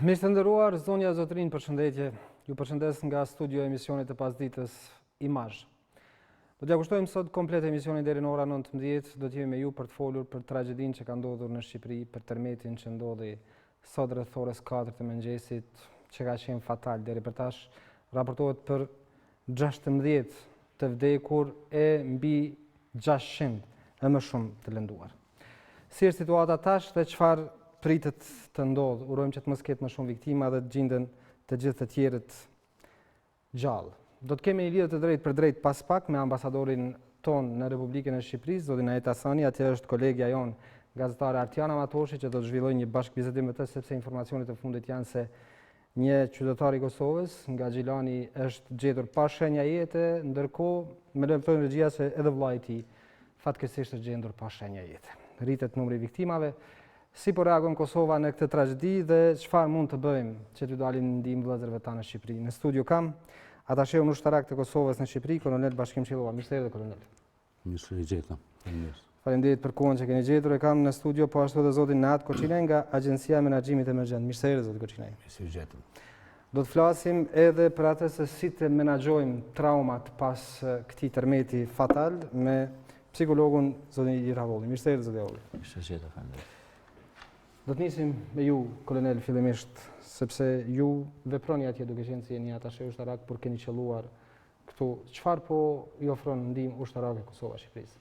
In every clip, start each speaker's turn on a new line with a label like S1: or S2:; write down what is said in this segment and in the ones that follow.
S1: Miq të nderuar, zonja Zotrin, përshëndetje. Ju përshëndes nga studio emisionit të pasdites Imazh. Do t'ja kushtojmë sot komplet emisionin deri në ora 19, do t'jemi me ju për të folur për tragjedinë që ka ndodhur në Shqipëri, për tërmetin që ndodhi sot rreth orës 4 të mëngjesit, që ka qenë fatal deri për tash. Raportohet për 16 të vdekur e mbi 600 e më shumë të lënduar. Si është situata tash dhe çfarë pritet të ndodhë? Urojmë që të mos ketë më shumë viktima dhe të gjinden të gjithë të tjerët gjallë. Do të kemi një lidhje të drejtë për drejtë pas pak me ambasadorin ton në Republikën e Shqipërisë, zotin Ajet Hasani, atje është kolegja jon, gazetare Artiana Matoshi, që do të zhvillojë një bashkëbisedim me të, sepse informacionet e fundit janë se një qytetar i Kosovës nga Xhilani është gjetur pa shenja jete, ndërkohë me lëmthojnë regjia se edhe vllai i tij fatkeqësisht është gjendur pa shenja jete. Rritet numri i viktimave. Si po reagon Kosova në këtë tragjedi dhe çfarë mund të bëjmë që t'ju dalim në ndihmë vëllezërve tanë në Shqipëri? Në studio kam atasheun ushtarak të Kosovës në Shqipëri, kolonel Bashkim Qellua. Mirë se erdhe, kolonel.
S2: Mirë se gjetëm.
S1: Faleminderit për kohën që keni gjetur. E kam në studio po ashtu edhe zotin Naat Koçinaj nga Agjencia e Menaxhimit Emergjent. Mirë se erdhe, zoti Koçinaj.
S2: Mirë se gjetëm.
S1: Do të flasim edhe për atë se si të menaxhojmë traumat pas këtij tërmeti fatal me psikologun zotin Ilir Havolli. Mirë se erdhe, zoti Havolli.
S2: Mirë se gjetëm, faleminderit.
S1: Do të nisim me ju, kolonel, fillimisht, sepse ju veproni atje duke qenë si jeni atashe ushtarak, por keni qelluar këtu. Çfarë po i ofron ndihmë ushtarake Kosova Shqipërisë?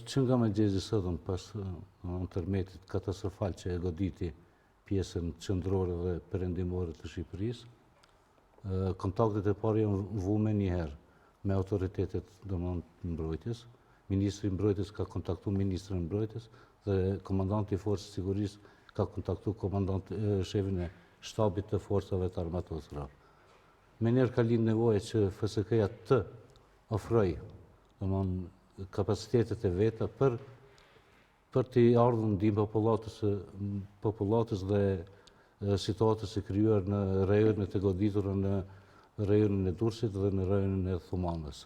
S2: Që nga me gjezi sotën pas tërmetit katastrofal që e goditi pjesën qendrore dhe perëndimore të Shqipërisë, kontaktet e parë janë vume njëherë me autoritetet domethënë mbrojtjes. Ministri i mbrojtjes ka kontaktuar ministrin e mbrojtjes dhe komandanti i forcës sigurisë ka kontaktuar shefin e shtabit të forcave të armatosura. Me njerë ka lind nevoja që FSK-ja të ofroj kapacitetet e veta për të ardhur ndihmë popullatës dhe situatës e krijuar në rajonet e goditura në rajonin e Durrësit dhe në rajonin e Thumanës.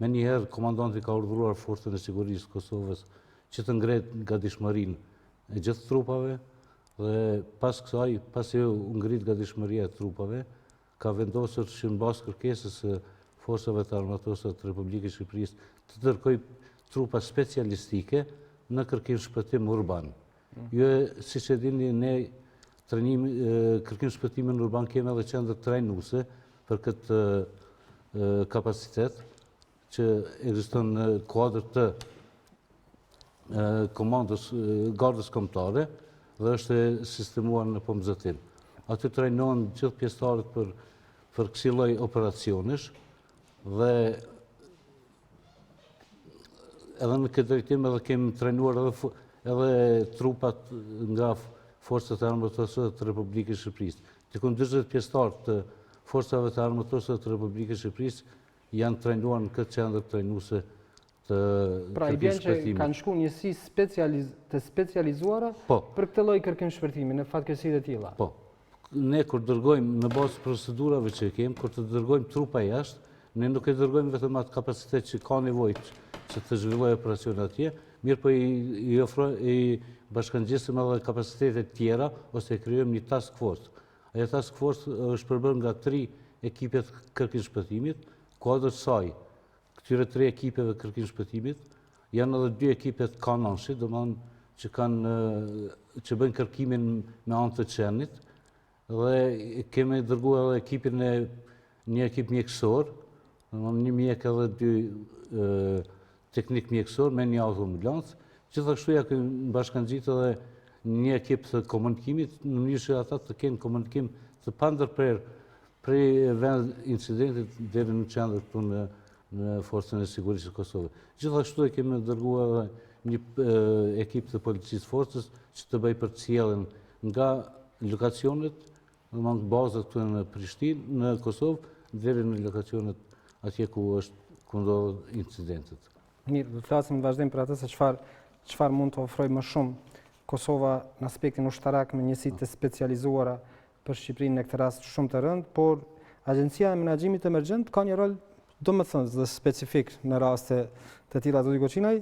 S2: Me njëherë komandanti ka urdhëruar forcën e sigurisë Kosovës që të ngretë gatishmërinë e gjithë trupave dhe pas kësaj, pasi u ngrit gatishmëria e trupave, ka vendosur që në bazë kërkesës së forcave të armatosura të Republikës Shqipërisë të dërgojë trupa specialistike në kërkim shpëtim urban. Jo, siç e dini, ne kërkim shpëtimin urban kemi edhe qendër trajnuese për këtë kapacitet që ekziston në kuadër të komandës gardës kombëtare dhe është sistemuar në pomzëtim. Aty trajnohen gjithë pjesëtarët për kësaj lloj operacionesh dhe edhe në këtë drejtim edhe kemi trajnuar edhe trupat nga forcat e armatosura të Republikës Shqipërisë. Diku 40 pjesëtarë të forcave të armatosura të Republikës Shqipërisë janë trajnuar në këtë qendër trajnuese.
S1: Pra i bjen që kanë shku njësi të specializuara për këtë lloj kërkim shpëtimi në fatkeqësitë e tilla.
S2: Po. Ne kur dërgojmë në bazë procedurave që kemi, kur të dërgojmë trupa jashtë, ne nuk e dërgojmë vetëm atë kapacitet që ka nevojë që të zhvillojë operacione atje, mirë po i bashkangjisim edhe kapacitete tjera ose e krijojmë një task force. Ajo task force është përbërë nga 3 ekipet kërkim shpëtimit, kuadër saj këtyre 3 ekipeve kërkim shpëtimit janë edhe 2 ekipet kanonshi, domethënë që bëjnë kërkimin me anë të qenit dhe kemi dërguar edhe ekipin e një ekip mjekësor, një mjek edhe 2 teknik mjekësor me një autoambulancë. Gjithashtu ja kemi bashkangjitur edhe një ekip të komunikimit në mënyrë që ata të kenë komunikim të pandërprer prej vend incidentit deri në qendër këtu në forcën e sigurisë të Kosovës. Gjithashtu e kemi dërguar edhe një ekip të policisë forcës që të bëjë përcjelljen nga lokacionet, domethënë bazat këtu në Prishtinë, në Kosovë, deri në lokacionet atje ku ndodhen incidentet.
S1: Mirë, do të flasim në vazhdim për atë se çfarë mund të ofrojë më shumë Kosova në aspektin ushtarak me njësi të specializuara për Shqipërinë në këtë rast shumë të rëndë, por Agjencia e Menaxhimit Emergjent ka një rol domethënë dhe specifik në raste të tilla. Zoti Koçinaj,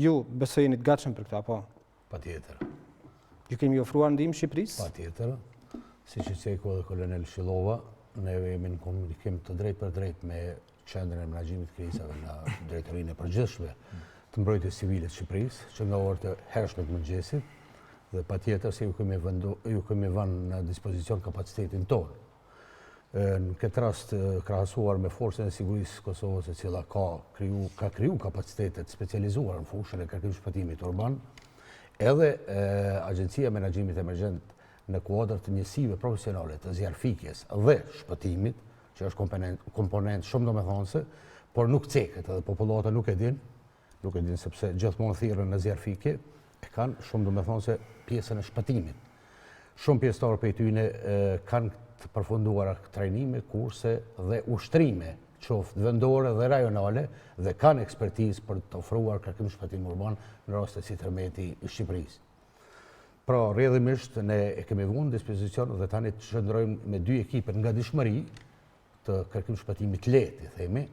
S1: ju besoj jeni të gatshëm për këtë apo?
S3: Patjetër.
S1: Ju kemi ofruar ndihmë Shqipërisë?
S3: Patjetër, siç i thekua dhe kolonel Shillova, ne jemi në komunikim të drejtë për drejtë me Qendrën e Menaxhimit të Krizave në Drejtorinë e Përgjithshme të Mbrojtjes Civile të Shqipërisë, që nga orët e hershme të mëngjesit, dhe patjetër se ju kemi vënë në dispozicion kapacitetin tonë. Në këtë rast krahasuar me Forcën e Sigurisë së Kosovës, e cila ka kriju kapacitetet specializuar në fushën e kërkim shpëtimit urban, edhe Agjencia e Menaxhimit Emergjent në kuadër të njësive profesionale të zjarfikjes dhe shpëtimit, që është komponent shumë domethënëse, por nuk ceket, edhe popullata nuk e din sepse gjithmonë thirrën në zjarfikje e kanë shumë domethënëse pjesën e shpëtimit. Shumë pjesëtarë prej tyre kanë të përfunduara trajnime, kurse dhe ushtrime, qoftë vendore dhe rajonale, dhe kanë ekspertizë për të ofruar kërkim shpëtim urban në raste si Tërmeti i Shqipërisë. Pra, rrjedhimisht ne e kemi vënë në dispozicion dhe tani të shndrojmë me 2 ekipe nga dishmëri të kërkim shpëtimit lehtë, themi,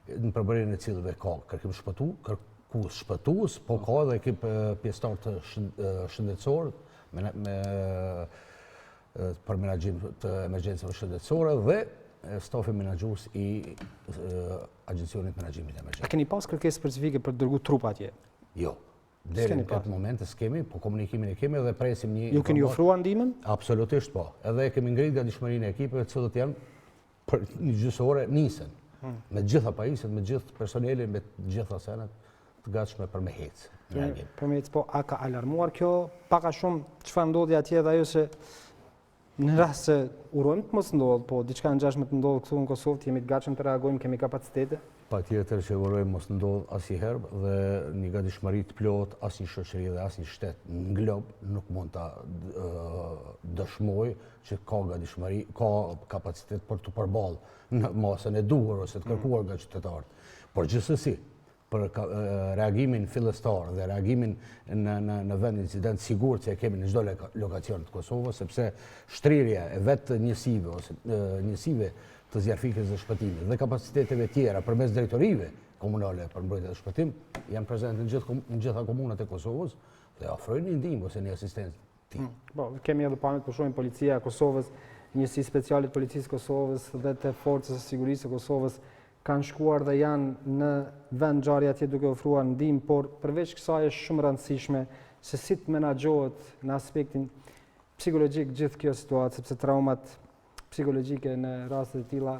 S3: në përbërjen e cilëve ka kërkim shpëtues, po ka edhe ekip pjesëtar të shëndetësor për menaxhim të emergjencave shëndetësore dhe stafi menaxhues i Agjencionit Menaxhimit Emergjent.
S1: A keni pas kërkesë specifike për të dërguar trupa atje?
S3: Jo. Deri në këtë moment s'kemi, po komunikimin e kemi dhe presim një...
S1: Ju keni ofruar ndihmën?
S3: Absolutisht po. Edhe kemi ngritur nga dishmërinë e ekipeve të cilët janë për një gjysore nisën. Me gjitha pajisjet, me gjithë personelin, me gjitha senet të gatshme për me hecë.
S1: Për me hecë, po a ka alarmuar kjo pak a shumë çfarë ndodhi atje dhe ajo se në rast se urojmë të mos ndodhë, po diçka ngjashme të ndodhë këtu në Kosovë, jemi të gatshëm të reagojmë, kemi kapacitete?
S3: Patjetër që urojmë mos ndodhë asnjëherë dhe një gatishmëri të plotë, asnjë shoqëri dhe asnjë shtet në glob nuk mund ta dëshmojë që ka gatishmëri, ka kapacitet për të përballë në masën e duhur ose të kërkuar nga qytetarët. Por gjithsesi, për reagimin fillestar dhe reagimin në vend incident sigur që e kemi në çdo lokacion të Kosovës, sepse shtrirja e vetë njësive ose njësive të zjarfikjes dhe shpëtimit dhe kapaciteteve tjera përmes drejtorive komunale për mbrojtje dhe shpëtim janë prezente në gjitha komunat e Kosovës dhe ofrojnë një ndihmë ose një asistencë.
S1: Po, kemi edhe pamjet për shohim policia e Kosovës, njësi speciale të policisë Kosovës dhe të forcës së sigurisë së Kosovës kanë shkuar dhe janë në vend ngjarje atje duke ofruar ndihmë, por përveç kësaj është shumë rëndësishme se si të menaxhohet në aspektin psikologjik gjithë kjo situatë, sepse traumat psikologjike në raste të tilla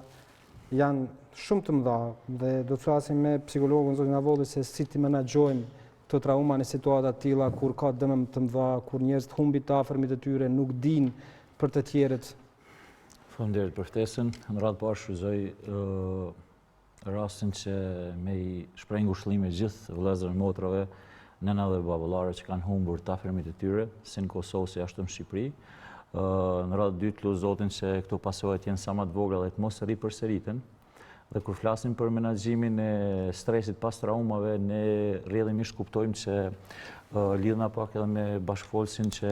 S1: janë shumë të mëdha dhe do të flasim me psikologun zotin Avolli se si të menaxhojmë të trauma në situata të tilla kur ka dëmë të mëdha, kur njerëz të humbit të afërmit të tyre nuk dinë për të tjerët.
S4: Faleminderit për ftesën. Në radhë parë shfrytëzoj rastin që me i shpreh ngushëllime gjithë vëllezërve, motrave, nëna dhe baballarë që kanë humbur të afërmit e tyre, si në Kosovë si ashtu në Shqipëri. Në radhë dytë lut Zotin që këto pasojat jenë sa më të vogla dhe të mos ripërsëriten. Dhe kur flasim për menaxhimin e stresit pas traumave, ne rrjedhimisht kuptojmë që lidhna pak edhe me bashkëfolsin që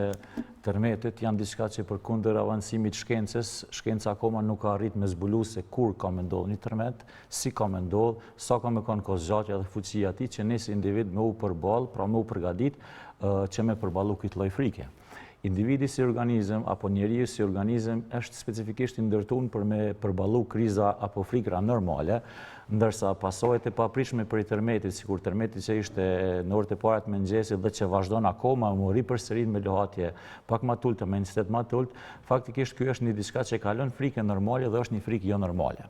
S4: tërmetet janë diçka që përkundër avancimit shkencës, shkenca akoma nuk ka arrit me zbulu se kur ka me ndodhë një tërmet, si ka me ndodhë, sa ka me konë kozgjatja dhe fuqia ati që nësë individ me u përball, pra me u përgadit që me përballu këtë lloj frike. Individi si organizëm apo njeriu si organizëm është specifikisht i ndërtuar për me përballu kriza apo frikra normale, ndërsa pasojat e papritshme për tërmetit, sikur tërmeti që ishte në orët e para të mëngjesit dhe që vazhdon akoma më ripërsërit me lohatje pak më të ulët, me intensitet më të ulët, faktikisht ky është një diçka që kalon frikën normale dhe është një frikë jo normale.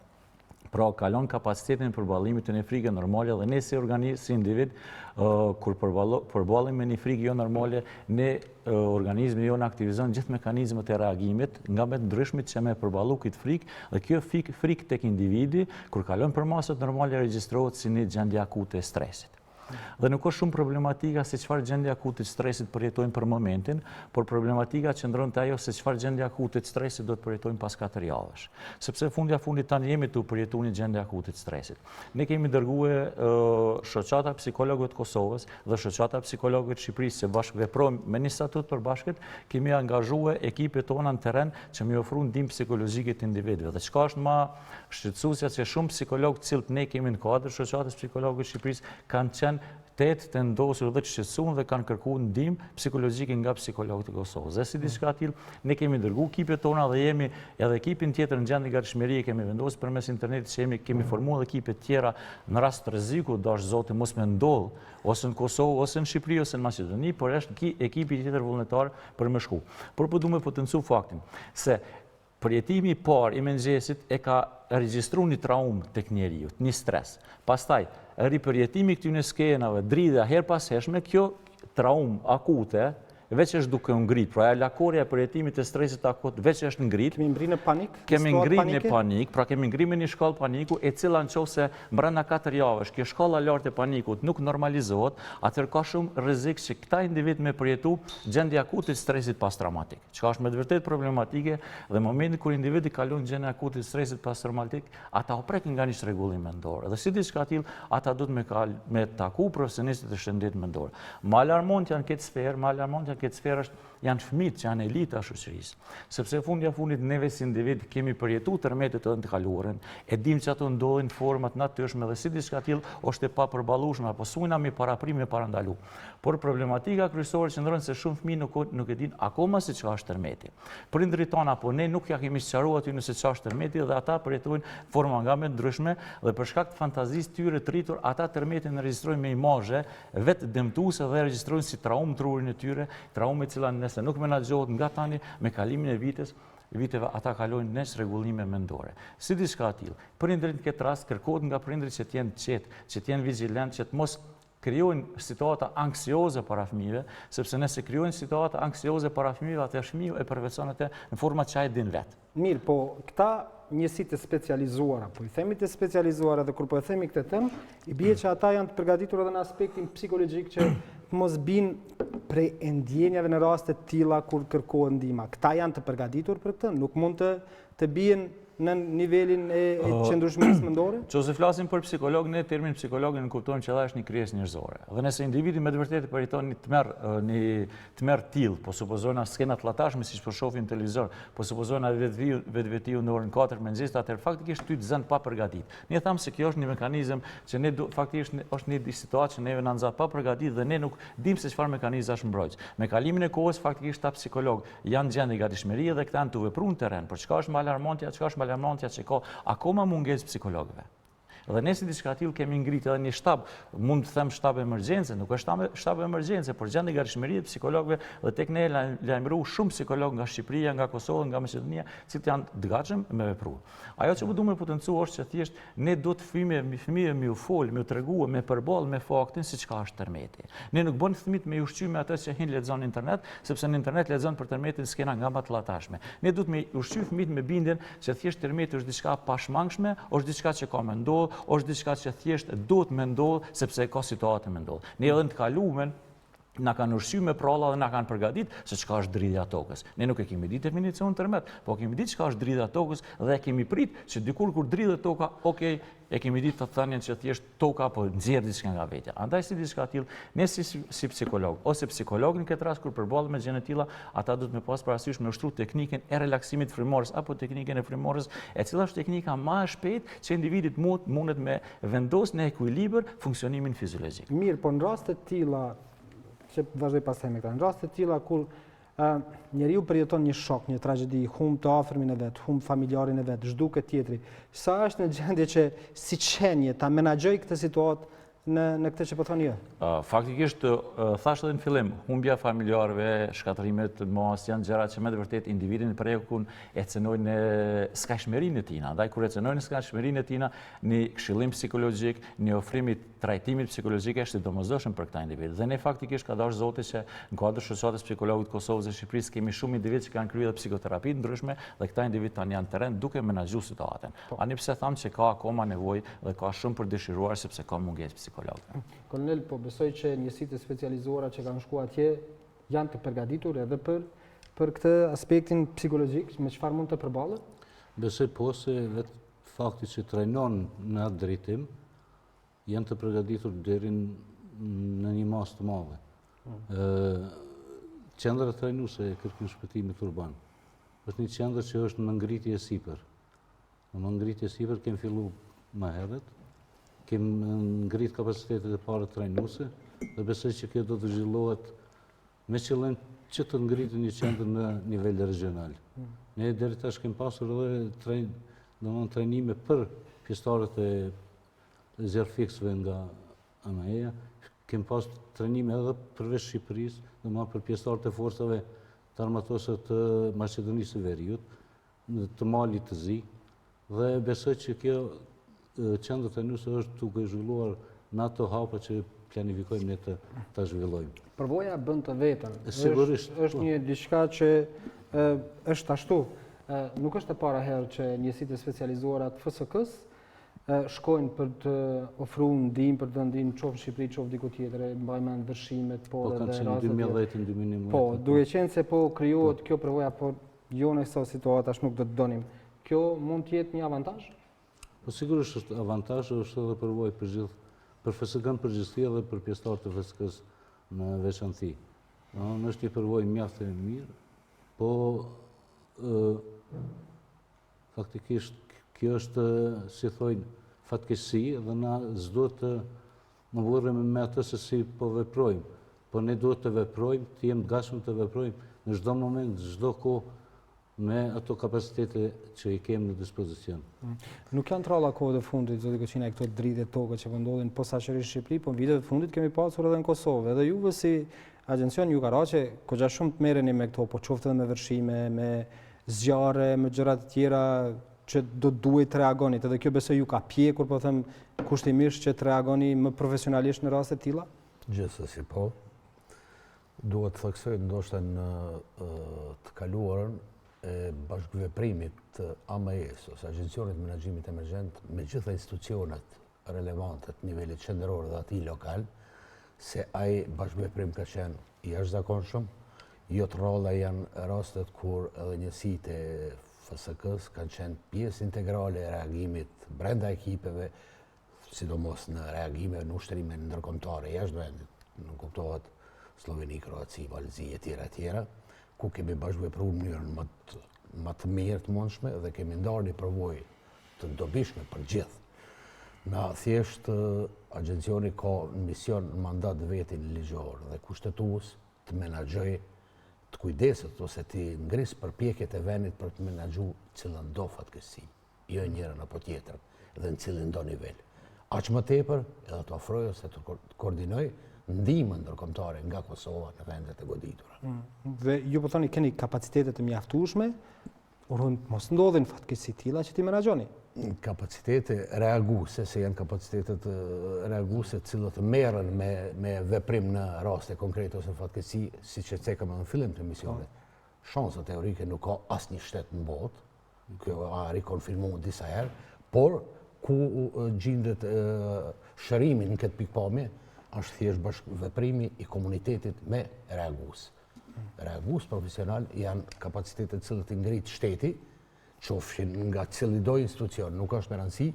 S4: Pra kalon kapacitetin për përballimit të një frike normale dhe ne si organizëm, si individ, kur përballim me një frikë jo normale, ne organizmi jonë aktivizon gjithë mekanizmat e reagimit nga me të ndryshmit që me përballu këtë frikë dhe kjo frikë tek individi, kur kalon për masat normale, regjistrohet si një gjendje akute e stresit. Dhe nuk është shumë problematika se çfarë gjendje akute të stresit përjetojmë për momentin, por problematika qëndron te ajo se çfarë gjendje akute të stresit do të përjetojmë pas 4 javësh. Sepse fundja fundit tani jemi të përjetuar një gjendje akute të stresit. Ne kemi dërguar shoqata psikologëve të Kosovës dhe shoqata psikologëve të Shqipërisë që bashkë veprojmë me një statut përbashkët, kemi angazhuar ekipet tona në terren që më ofrojnë ndihmë psikologjike të individëve. Dhe çka është më shqetësuesja që shumë psikologë të cilët ne kemi në kuadër shoqatës psikologëve të Shqipërisë kanë qenë të ndosur dhe të shqetësuar dhe kanë kërkuar ndihmë psikologjike nga psikologët e Kosovës. Dhe si diçka tillë, ne kemi dërguar ekipet tona dhe jemi edhe ekipin tjetër në gjendje gatishmërie kemi vendosur përmes internetit që kemi formuar ekipe të tjera në rast të rreziku, dash Zoti mos më ndodh ose në Kosovë ose në Shqipëri ose në Maqedoni, por është ekipi tjetër vullnetar për më shku. Por po du me potencu faktin se përjetimi i parë i mëngjesit e ka regjistruar një traumë tek njeriu, një stres. Pastaj, ripërjetimi këtyre skenave, dridhja her pas hershme, kjo traumë akute, veç është duke u ngrit, pra lakorja e përjetimit të stresit akut veç është ngrit.
S1: Kemi ngritur në panik?
S4: Kemi ngritur në panik, pra kemi ngritur në një shkallë paniku, e cila nëse brenda 4 javësh kjo shkalla e lartë e panikut nuk normalizohet, atëherë ka shumë rrezik që këta individ me përjetu gjendje akute të stresit post-traumatik, çka është me të vërtetë problematike dhe në momentin kur individi kalon gjendje akute të stresit post-traumatik, ata u prekin nga një çrregullim mendor. Dhe si diçka tillë, ata duhet me taku profesionistët e shëndetit mendor. Më alarmont janë këtë sferë, këtë sferë janë fëmijët që janë elita e shoqërisë. Sepse fundit neve si individ kemi përjetuar tërmetet të kaluarën, e dim që ato ndodhin në format natyrshme dhe si diçka tillë është e papërballueshme apo sujna me paraprim me parandalu. Por problematika kryesore qëndron se shumë fëmijë nuk e dinë akoma se çfarë është tërmeti. Prindërit tonë apo ne nuk ja kemi sqaruar aty nëse çfarë është tërmeti dhe ata përjetojnë forma nga më ndryshme dhe për shkak të fantazisë tyre të rritur ata tërmetin e regjistrojnë me imazhe vetë dëmtuese dhe regjistrojnë si traumë trurin e tyre, traumë e cila nëse nuk menaxhohet nga tani me kalimin e viteve ata kalojnë në çrregullime mendore. Si diçka tillë, prindërit në këtë rast kërkohet nga prindërit që të jenë qetë, që të jenë vigjilentë, që të mos krijojnë situata anksioze para fëmijëve, sepse nëse krijojnë situata anksioze para fëmijëve, atë fëmiu e përvetson atë në forma që ai din vet.
S1: Mirë, po këta njësitë të specializuara, po i themi të specializuara dhe kur po e themi këtë temë, i bie që ata janë të përgatitur edhe në aspektin psikologjik që mos binë prej ndjenjave në raste të tilla kur kërkohet ndihmë. Këta janë të përgatitur për këtë, nuk mund të bien në nivelin e qëndrueshmërisë mendore?
S4: Nëse flasim për psikolog, ne termin psikologin në kuptojmë që është një krijesë njerëzore. Dhe nëse individi me të vërtetë përjeton një tmerr tillë, po supozojna skena të llatashme siç po shohim në televizor, po supozojna vetvetiu në orën 4 mëngjesit, atëherë faktikisht ty të zën pa përgatitur. Ne tham se kjo është një mekanizëm që ne faktikisht është një situatë që neve na nxat pa përgatitur dhe ne nuk dimë se çfarë mekanizmash mbrojtës. Me kalimin e kohës faktikisht ta psikolog janë gjendje gatishmërie dhe këta janë të vepruar në terren. Por çka është më alarmantja, çka është alarmantja që ka akoma mungesë psikologëve. Dhe ne si diçka tillë kemi ngritur edhe një shtab, mund të them shtab emergjence, nuk është shtab emergjence, por gjendje gatishmërie të psikologëve dhe tek ne lajmëroi shumë psikologë nga Shqipëria, nga Kosova, nga Maqedonia, që janë të gatshëm me vepru. Ajo që duam të potencuar është që thjesht ne do të fëmijë me u fol, me u treguar, me përball me faktin se çka është tërmeti. Ne nuk bën fëmijët me ushqyer me atë që hin lexon në internet, sepse në internet lexon për tërmetin skena nga më të llatashme. Ne duhet me ushqyer fëmijët me bindjen se thjesht tërmeti është diçka pashmangshme, është diçka që ka më ndodhur, është diçka që thjesht duhet më ndodh sepse ka situatë më ndodh. Ne edhe në të kaluarën na kanë ushqyer me pralla dhe na kanë përgatitur se çka është dridhja e tokës. Ne nuk e kemi ditë definicionin tërmet, po kemi ditë çka është dridhja e tokës dhe e kemi prit që dikur kur dridhet toka, okay, e kemi ditë të thënien që thjesht toka po nxjerr diçka nga vetja. Andaj si diçka tillë, ne si psikolog ose psikolog në këtë rast kur përballen me gjëra të tilla, ata duhet me pas parasysh me ushtru teknikën e relaksimit frymorës apo teknikën e frymorës, e cila është teknika më e shpejtë që individit mundet me vendos në ekuilibër funksionimin fiziologjik.
S1: Mirë, po në raste të tilla që vazhdoj pastaj me këta. Në raste të tilla kur njeriu përjeton një shok, një tragjedi, humb të afërmin e vet, humb familjarin e vet, zhduket tjetri, sa është në gjendje që si qenje ta menaxhoj këtë situatë në këtë që po thoni ju?
S4: Faktikisht, thashë edhe në fillim, humbja familjarëve, shkatrimet mos janë gjëra që me të vërtet individin prekun e cenojnë në skajshmërinë e tina. Ndaj kur e cenojnë në skajshmërinë e tina, një këshillim psikologjik, një ofrim i trajtimit psikologjik është i domosdoshëm për këta individ. Dhe ne faktikisht ka dashur Zoti që në kuadër shoqatës psikologët të Kosovës dhe Shqipërisë kemi shumë individ që kanë kryer psikoterapi të ndryshme dhe këta individ tani janë terren duke menaxhuar situatën. Ani pse tham që ka akoma nevojë dhe ka shumë për dëshiruar sepse ka mungesë psikologëve.
S1: Kolonel, po besoj që njësitë e specializuara që kanë shkuar atje janë të përgatitur edhe për këtë aspektin psikologjik, me çfarë mund të përballen?
S2: Besoj po se vetë fakti që trajnon në atë drejtim janë të përgatitur deri në një masë të madhe. Qendra trajnuese e kërkim shpëtimit urban është një qendër që është në ngritje sipër. Në ngritje sipër kemi filluar më herët, kemi ngrit kapacitetet e para trajnuese, dhe besoj që kjo do të zhvillohet me qëllim që të ngritë një qendër në nivel regional. Ne deri tash kemi pasur edhe trajnime për pjesëtarët e zjarrfiksëve nga ANAE-ja, kemi pasur trajnime edhe përveç Shqipërisë, domethënë për pjesëtarët e forcave të armatosur të Maqedonisë së Veriut, të Malit të Zi, dhe besoj që kjo qendër trajnuese është duke zhvilluar në ato hapa që planifikojmë ne të zhvillojmë.
S1: Përvoja bën të vetën.
S2: Sigurisht.
S1: Është një diçka që është ashtu. Nuk është e para herë që njësitë e specializuara të FSK-s shkojnë për të ofruar ndihmë, për të ndihmë qoftë në Shqipëri, qoftë diku tjetër, mbaj mend vërshimet,
S2: Po kanë qenë 2010-2011.
S1: Po, duke qenë se po krijohet kjo përvoja, por jo në këto situata nuk do të donim. Kjo mund të jetë një avantazh?
S2: Po sigurisht është avantazh, është edhe përvojë për FSK-n përgjithësi edhe për pjesëtarët e FSK-s në veçantë. Është një përvojë mjaft e mirë, po faktikisht kjo është, si thojnë, fatkeqësi dhe na s'do të më burremi me atë se si po veprojmë. Po ne duhet të veprojmë, të jemi të gatshëm të veprojmë në çdo moment, çdo kohë me ato kapacitete që i kemi në dispozicion.
S1: Nuk janë tralla kohët e fundit, zoti Koçina, këto dritje toke që po ndodhin posaçërisht në Shqipëri, po në vitet e fundit kemi pasur edhe në Kosovë. Edhe juve si agencion ju ka rënë që goxha shumë të merreni me këto, po qoftë edhe me vërshime, me zjarre, me gjëra të tjera që do duhet të reagoni. Edhe kjo besoj ju ka pjekur, po them kushtimisht që të reagoni më profesionalisht në raste të tilla?
S3: Gjithsesi po. Duhet të theksoj ndoshta në të kaluarën e bashkëveprimit të AME-s ose Agjencionit Menaxhimit Emergjent me gjitha institucionet relevante të nivelit qendror dhe atij lokal, se ai bashkëveprim ka qenë i jashtëzakonshëm. Jo të rralla janë rastet kur edhe njësitë e FSK-s kanë qenë pjesë integrale e reagimit brenda ekipeve, sidomos në reagime në ushtrime ndërkombëtare jashtë vendit, nuk kuptohet Sloveni, Kroaci, Valzi e tjera, ku kemi bashkëvepruar në mënyrën më të mirë të mundshme dhe kemi ndarë një përvojë të dobishme për gjithë. Na thjesht agencioni ka në mision në mandat vetin ligjor dhe kushtetues të menaxhojë, të kujdeset ose të ngrisë përpjekjet e vendit për të menaxhuar cilën do fatkeqësi, jo njërin apo tjetrën, dhe në cilin do nivel. Aq më tepër edhe të ofrojë ose të koordinojë ndihmën ndërkombëtare nga Kosova në vendet e goditura.
S1: Dhe ju po thoni keni kapacitete të mjaftueshme, mos ndodhin fatkeqësi të tilla që ti menaxhoni.
S3: Kapacitete reaguese, se janë kapacitetet reaguese të cilët merren me veprim në raste konkrete ose fatkeqësi, siç e cekëm në fillim të misionit. Shansa teorike nuk ka asnjë shtet në botë, kjo a rikonfirmuar disa herë, por ku gjendet shërimi në këtë pikpamje, është thjesht bashkëveprimi i komunitetit me reagues. Reagues profesional janë kapacitetet cilët i ngrit shteti, qofshin nga cili do institucion, nuk është me rëndësi,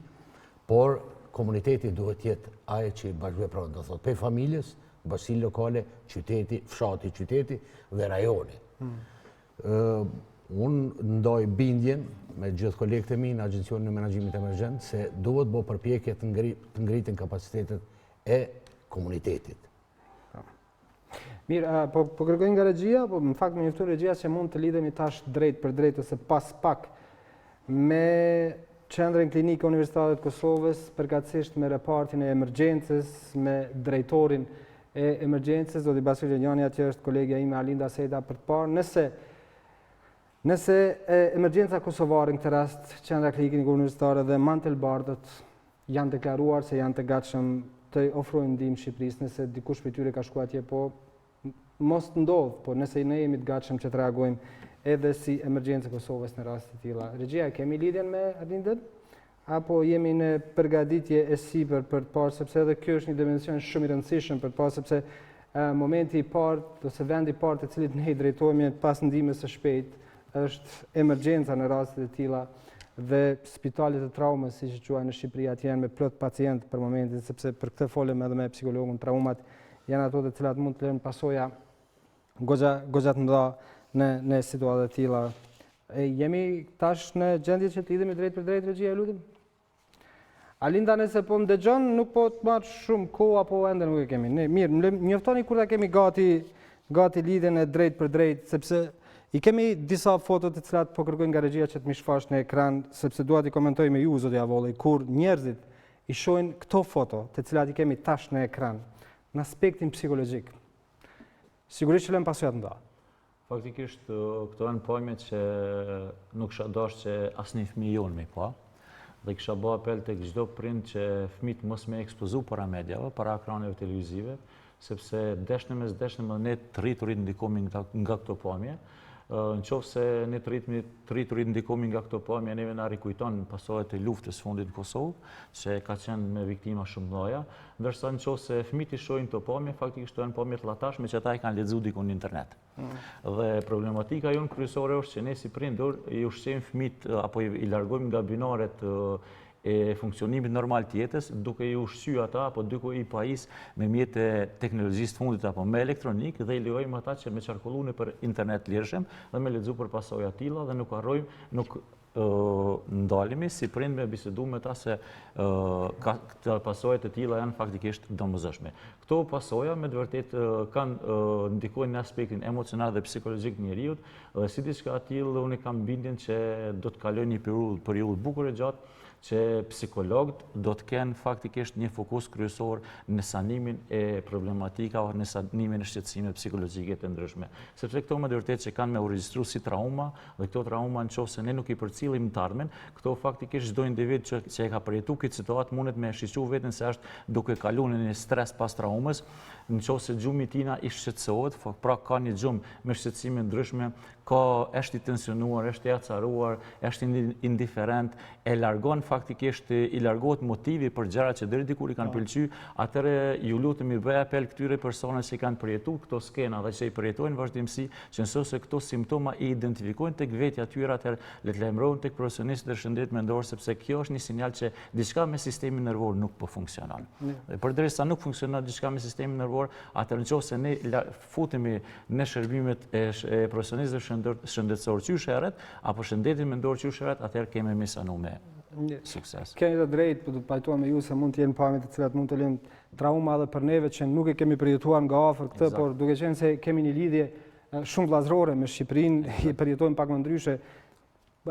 S3: por komuniteti duhet jetë ai që bashkëvepron, do thotë pe familjes, bashkësi lokale, qyteti, fshati, qyteti dhe rajoni. Unë ndoj bindjen me gjithë kolegët e mi në Agjencionin e Menaxhimit Emergjent se duhet bo përpjekje të ngritin kapacitetet e komunitetit.
S1: Mirë, po kërkojnë nga regjia, po në fakt më njoftu regjia që mund të lidhemi tash drejt për drejt ose pas pak me Qendrën Klinike Universitare të Kosovës, përkatësisht me repartin e emergjencës, me drejtorin e emergjencës, do t'i Basil Gjenjani, atje është kolegja ime Alinda Sejda për të parë. Nëse emergjenca kosovare në këtë rast, Qendra Klinike Universitare dhe Mantelbardët janë deklaruar se janë të gatshëm të ofrojnë ndihmë Shqipërisë, nëse dikush prej tyre ka shkuar atje, po mos të ndodh, po nëse ne jemi të gatshëm që të reagojmë edhe si emergjencë Kosovës në raste të tilla. Regjia, kemi lidhjen me Alindën? Apo jemi në përgatitje e sipër për të parë, sepse edhe kjo është një dimension shumë i rëndësishëm për të parë, sepse momenti i parë ose vendi i parë te cilit ne i drejtohemi pas ndihmës së shpejtë është emergjenca në raste të tilla dhe spitalet e traumës, siç e quajnë në Shqipëri, atje janë me plot pacientë për momentin, sepse për këtë folëm edhe me psikologun. Traumat janë ato të cilat mund të lënë pasoja goxha të mëdha në situata të tilla. Jemi tash në gjendje që të lidhemi drejt për drejt regjia, lutem? Alinda nëse po më dëgjon, nuk po të marrë shumë kohë apo ende nuk e kemi. Mirë, njoftoni kur ta kemi gati lidhjen e drejt për drejt, sepse i kemi disa foto të cilat po kërkojnë nga regjia që të mi shfash në ekran, sepse dua t'i komentoj me ju, zotja Volli, kur njerëzit i shohin këto foto të cilat i kemi tash në ekran, në aspektin psikologjik. Sigurisht që lëm pasojat nda.
S4: Faktikisht, këto janë pojme që nuk shadosh që asnjë fëmijë jonë me pa. Dhe kisha bë apel tek çdo prind që fëmijët mos me ekspozu para medjave, para ekraneve televizive, sepse deshnë mes deshnë më ne të rriturit ndikomi nga këto pamje. Në qoftë se ne të rriturit ndikomi nga këto pamje, neve na rikujton pasojat e luftës fundit në Kosovë, që ka qenë me viktima shumë mëdha, ndërsa në qoftë se fëmijët i shohin këto pamje, faktikisht janë pamje të llatashme që ata i kanë lexuar diku në internet. Dhe problematika jonë kryesore është që ne si prindur i ushqejmë fëmijët apo i largojmë nga binaret e funksionimit normal të jetës, duke i ushqyer ata apo duke i pajis me mjete teknologjisë të fundit apo me elektronik dhe i lejojmë ata që me qarkullu në për internet lirshëm dhe me lexu për pasoja tilla dhe nuk ndalemi si prind me bisedu me ta se këto pasojat e tilla janë faktikisht domosdoshme. Këto pasoja me të vërtet kanë ndikojnë në aspektin emocional dhe psikologjik të njeriu dhe si diçka e tillë unë kam bindjen që do të kalojë një periudhë bukur e gjatë që psikologët do të kenë faktikisht një fokus kryesor në sanimin e problematikave, në sanimin e shqetësimeve psikologjike të ndryshme. Sepse këto me vërtet që kanë me u regjistru si trauma, dhe këto trauma nëse ne nuk i përcillim të ardhmen, këto faktikisht çdo individ që e ka përjetuar këtë situatë mundet me shiqu veten se është duke kaluar në një stres pas traumës, nëse gjumi tina i shqetësohet, pra ka një gjumë me shqetësime ndryshme, është i tensionuar, është i acaruar, është indiferent, e largon faktikisht i largohet motivi për gjërat që deri dikur i kanë pëlqyer, atëherë ju lutem i bëj apel këtyre personave që kanë përjetuar këto skena dhe që i përjetojnë vazhdimsi, që nëse këto simptoma i identifikojnë tek vetja e tyre, atëherë le të lajmërohen tek profesionistët e shëndetit mendor, sepse kjo është një sinjal që diçka me sistemin nervor nuk po funksionon. Dhe përderisa nuk funksionon diçka me sistemin nervor, atëherë nëse ne futemi në shërbimet e profesionistëve shëndetësor qysheret, apo shëndetin mendor qysheret, atëherë kemi misanu me sukses.
S1: Keni të drejtë, për të pajtuar me ju se mund të jenë pamje të cilat mund të jenë trauma edhe për neve që nuk e kemi përjetuar nga afër këtë, por duke qenë se kemi një lidhje shumë vllazërore me Shqipërinë, i përjetojmë pak më ndryshe,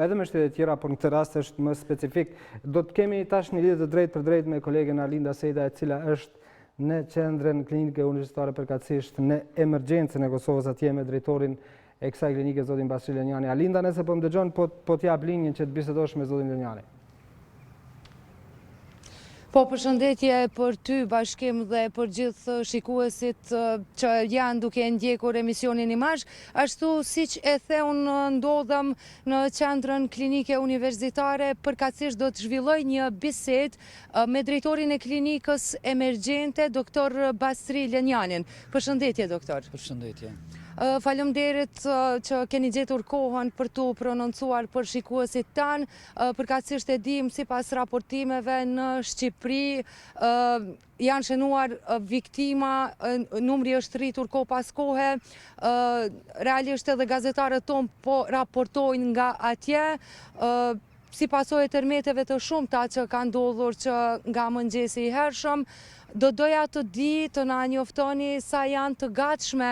S1: edhe me shtetet tjera, por në këtë rast është më specifik. Do të kemi tash një lidhje të drejtë për drejtë me kolegen Alinda Sejda, e cila është në qendrën klinike universitare përkatësisht në emergjencën e Kosovës, atje me drejtorin e kësaj klinike, zotin Basri Lenjani. Alinda, nëse po më dëgjon, po t'jap linjën që të bisedosh me zotin Lenjani.
S5: Po, përshëndetje për ty bashkim dhe për gjithë shikuesit që janë duke ndjekur emisionin Imazh. Ashtu siç e theun, ndodhem në qendrën klinike universitare, përkatësisht do të zhvilloj një bisedë me drejtorin e klinikës emergjente, doktor Basri Lenjanin. Përshëndetje, doktor.
S6: Përshëndetje.
S5: Faleminderit që keni gjetur kohën për tu prononcuar për shikuesit tanë, përkatësisht e dim sipas raportimeve në Shqipëri janë shënuar viktima, numri është rritur kohë pas kohe, realisht edhe gazetarët tonë po raportojnë nga atje, si pasojë e tërmeteve të shumta që kanë ndodhur që nga mëngjesi i hershëm. Do doja të di, të na njoftoni sa janë të gatshme